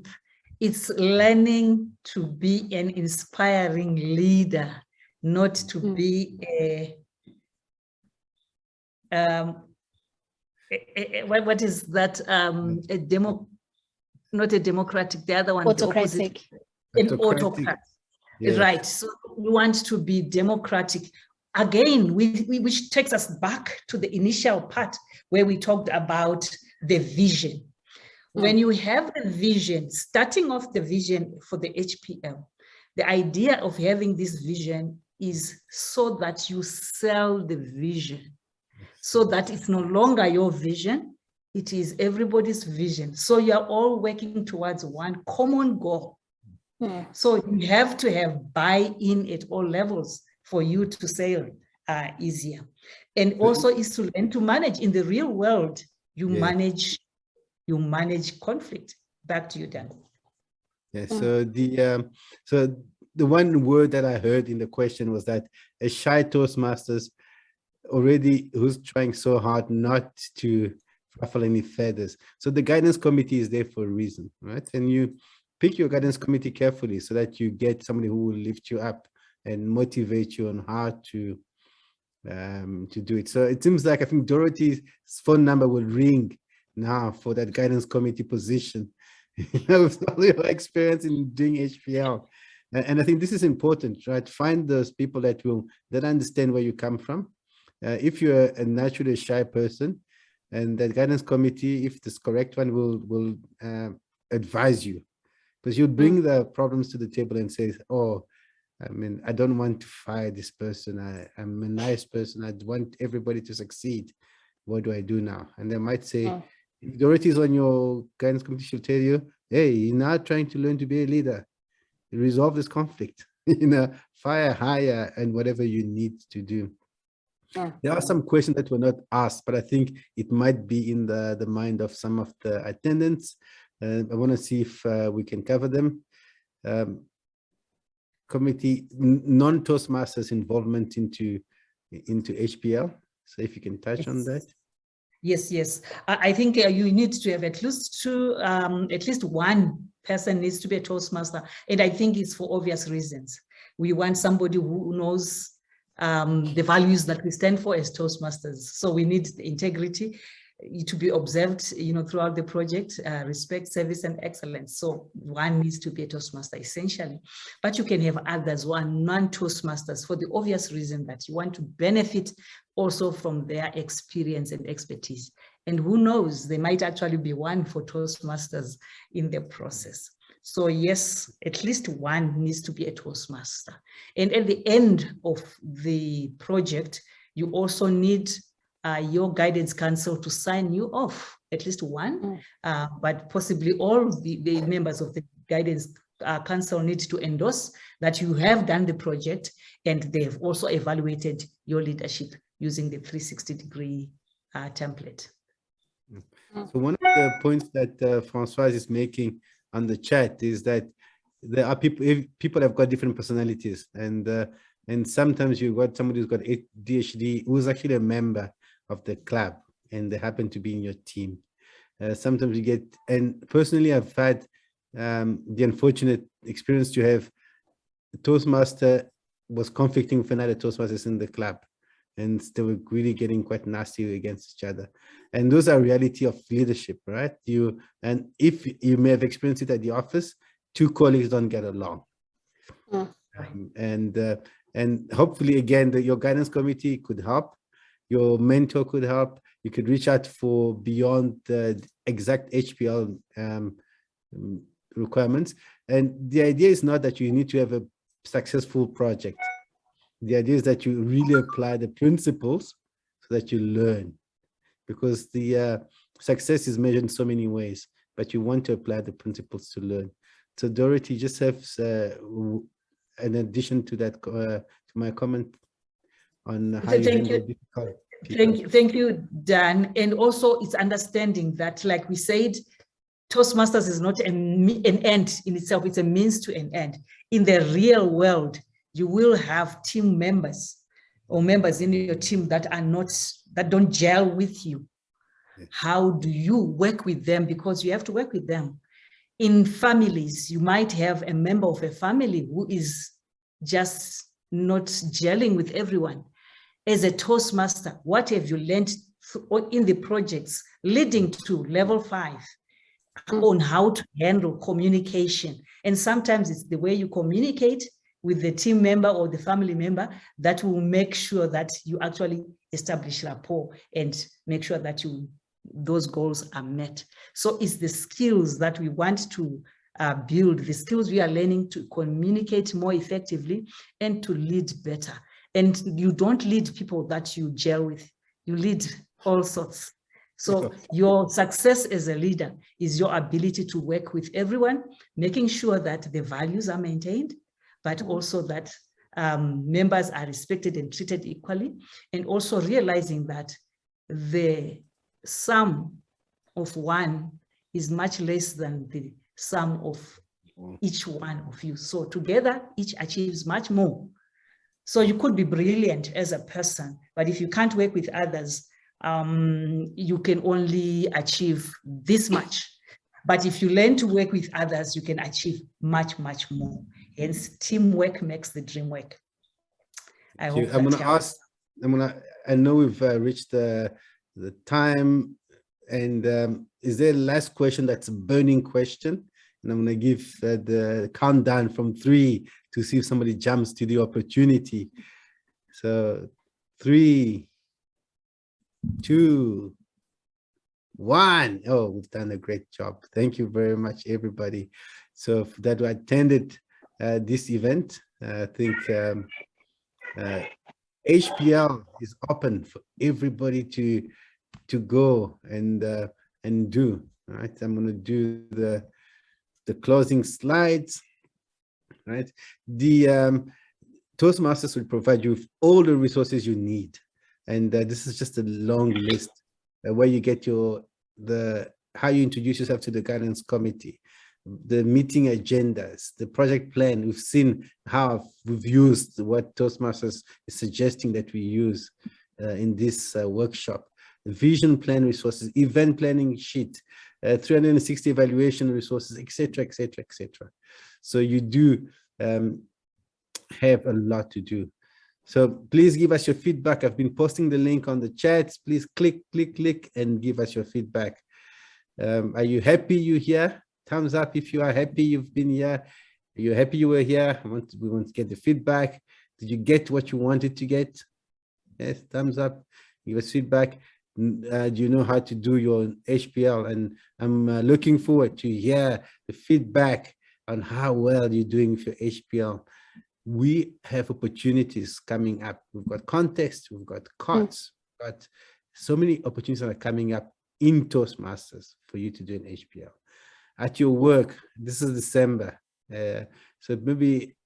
It's learning to be an inspiring leader, not to be what is that? Not a democratic, the other one, autocratic. An autocrat. Yes. Right. So we want to be democratic. Again, which takes us back to the initial part where we talked about the vision. When you have a vision, starting off the vision for the HPL, the idea of having this vision is so that you sell the vision, so that it's no longer your vision, it is everybody's vision. So you're all working towards one common goal. So you have to have buy-in at all levels for you to sail easier. And also is to learn to manage. In the real world, you manage conflict. Back to you, Dan. Yeah, so the one word that I heard in the question was that a shy Toastmasters already who's trying so hard not to ruffle any feathers. So the guidance committee is there for a reason, right? And you pick your guidance committee carefully so that you get somebody who will lift you up and motivate you on how to do it. So it seems like I think Dorothy's phone number will ring now for that guidance committee position. With all your experience in doing HPL. And I think this is important, right? Find those people that understand where you come from. If you're a naturally shy person, and that guidance committee, if this correct one, will advise you, because you'll bring the problems to the table and say, oh, I mean, I don't want to fire this person. I'm a nice person. I want everybody to succeed. What do I do now? And they might say, if Dorothy is on your guidance committee, she'll tell you, hey, you're now trying to learn to be a leader. Resolve this conflict, fire, hire, and whatever you need to do. There are some questions that were not asked, but I think it might be in the mind of some of the attendants. I want to see if we can cover them. Committee, non-Toastmasters involvement into HPL. So if you can touch on that. Yes. I think you need to have at least one person needs to be a Toastmaster. And I think it's for obvious reasons. We want somebody who knows the values that we stand for as Toastmasters. So we need the integrity to be observed, throughout the project, respect, service, and excellence. So one needs to be a Toastmaster essentially, but you can have others who are non-Toastmasters for the obvious reason that you want to benefit also from their experience and expertise. And who knows, they might actually be one for Toastmasters in the process. So yes, at least one needs to be a Toastmaster. And at the end of the project, you also need your guidance council to sign you off, at least one, but possibly all the members of the guidance council need to endorse that you have done the project and they've also evaluated your leadership using the 360-degree template. So one of the points that Françoise is making on the chat is that there are people have got different personalities, and sometimes you've got somebody who's got ADHD who's actually a member of the club and they happen to be in your team. Sometimes you get, and personally I've had the unfortunate experience to have the Toastmaster was conflicting with another Toastmasters in the club, and they were really getting quite nasty against each other. And those are reality of leadership, right? And if you may have experienced it at the office, two colleagues don't get along. And hopefully again, your guidance committee could help. Your mentor could help. You could reach out for beyond the exact HPL requirements. And the idea is not that you need to have a successful project. The idea is that you really apply the principles so that you learn, because the success is measured in so many ways, but you want to apply the principles to learn. So Dorothy, just have an addition to that, to my comment on how you handle difficult people. Thank you, Dan. And also it's understanding that, like we said, Toastmasters is not an end in itself, it's a means to an end. In the real world, you will have team members or members in your team that don't gel with you. How do you work with them? Because you have to work with them. In families, you might have a member of a family who is just not gelling with everyone. As a Toastmaster, what have you learned in the projects leading to level 5 on how to handle communication? And sometimes it's the way you communicate with the team member or the family member that will make sure that you actually establish rapport and make sure that you those goals are met. So it's the skills that we want to build, the skills we are learning to communicate more effectively and to lead better. And you don't lead people that you gel with, you lead all sorts. So your success as a leader is your ability to work with everyone, making sure that the values are maintained, but also that members are respected and treated equally, and also realizing that the sum of one is much less than the sum of each one of you. So together, each achieves much more. So you could be brilliant as a person, but if you can't work with others, you can only achieve this much. But if you learn to work with others, you can achieve much, much more. Hence, teamwork makes the dream work. I hope I'm going to ask, I know we've reached the time, and is there a last question that's a burning question? And I'm going to give the countdown from 3 to see if somebody jumps to the opportunity. So 3, 2, 1. Oh, we've done a great job. Thank you very much, everybody. So that attended this event, I think HPL is open for everybody to go and do. Right, I'm going to do the closing slides. Right, the Toastmasters will provide you with all the resources you need, and this is just a long list where you get how you introduce yourself to the guidance committee, the meeting agendas, the project plan. We've seen how we've used what Toastmasters is suggesting that we use in this workshop. The vision plan resources, event planning sheet, 360 evaluation resources, etc., etc., etc. So you do have a lot to do. So please give us your feedback. I've been posting the link on the chats. Please click, and give us your feedback. Are you happy you're here? Thumbs up if you are happy you've been here. Are you happy you were here? We want to get the feedback. Did you get what you wanted to get? Yes, thumbs up. Give us feedback. Do you know how to do your HPL? And I'm looking forward to hear the feedback on how well you're doing with your HPL. We have opportunities coming up. We've got context, we've got COTS, we've got so many opportunities that are coming up in Toastmasters for you to do an HPL. At your work, this is December. So maybe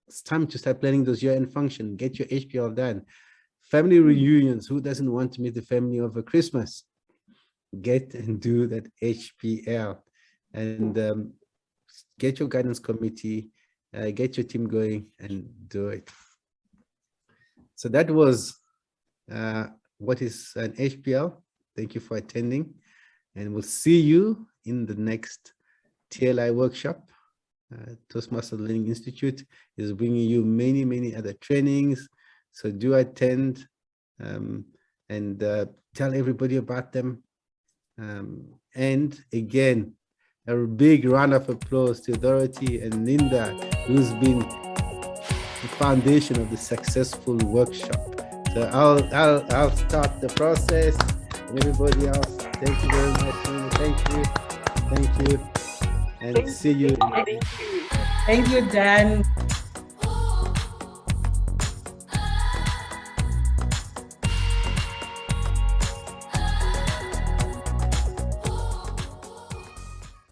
it's time to start planning those year-end functions, get your HPL done. Family reunions, who doesn't want to meet the family over Christmas? Get and do that HPL, and get your guidance committee, get your team going and do it. So that was what is an HPL. Thank you for attending, and we'll see you in the next TLI workshop. Toastmaster Learning Institute is bringing you many other trainings, so do attend and tell everybody about them. And again, a big round of applause to Dorothy and Linda, who's been the foundation of the successful workshop. So I'll start the process, and everybody else, thank you very much. Thank you, and see you. Thank you, Dan.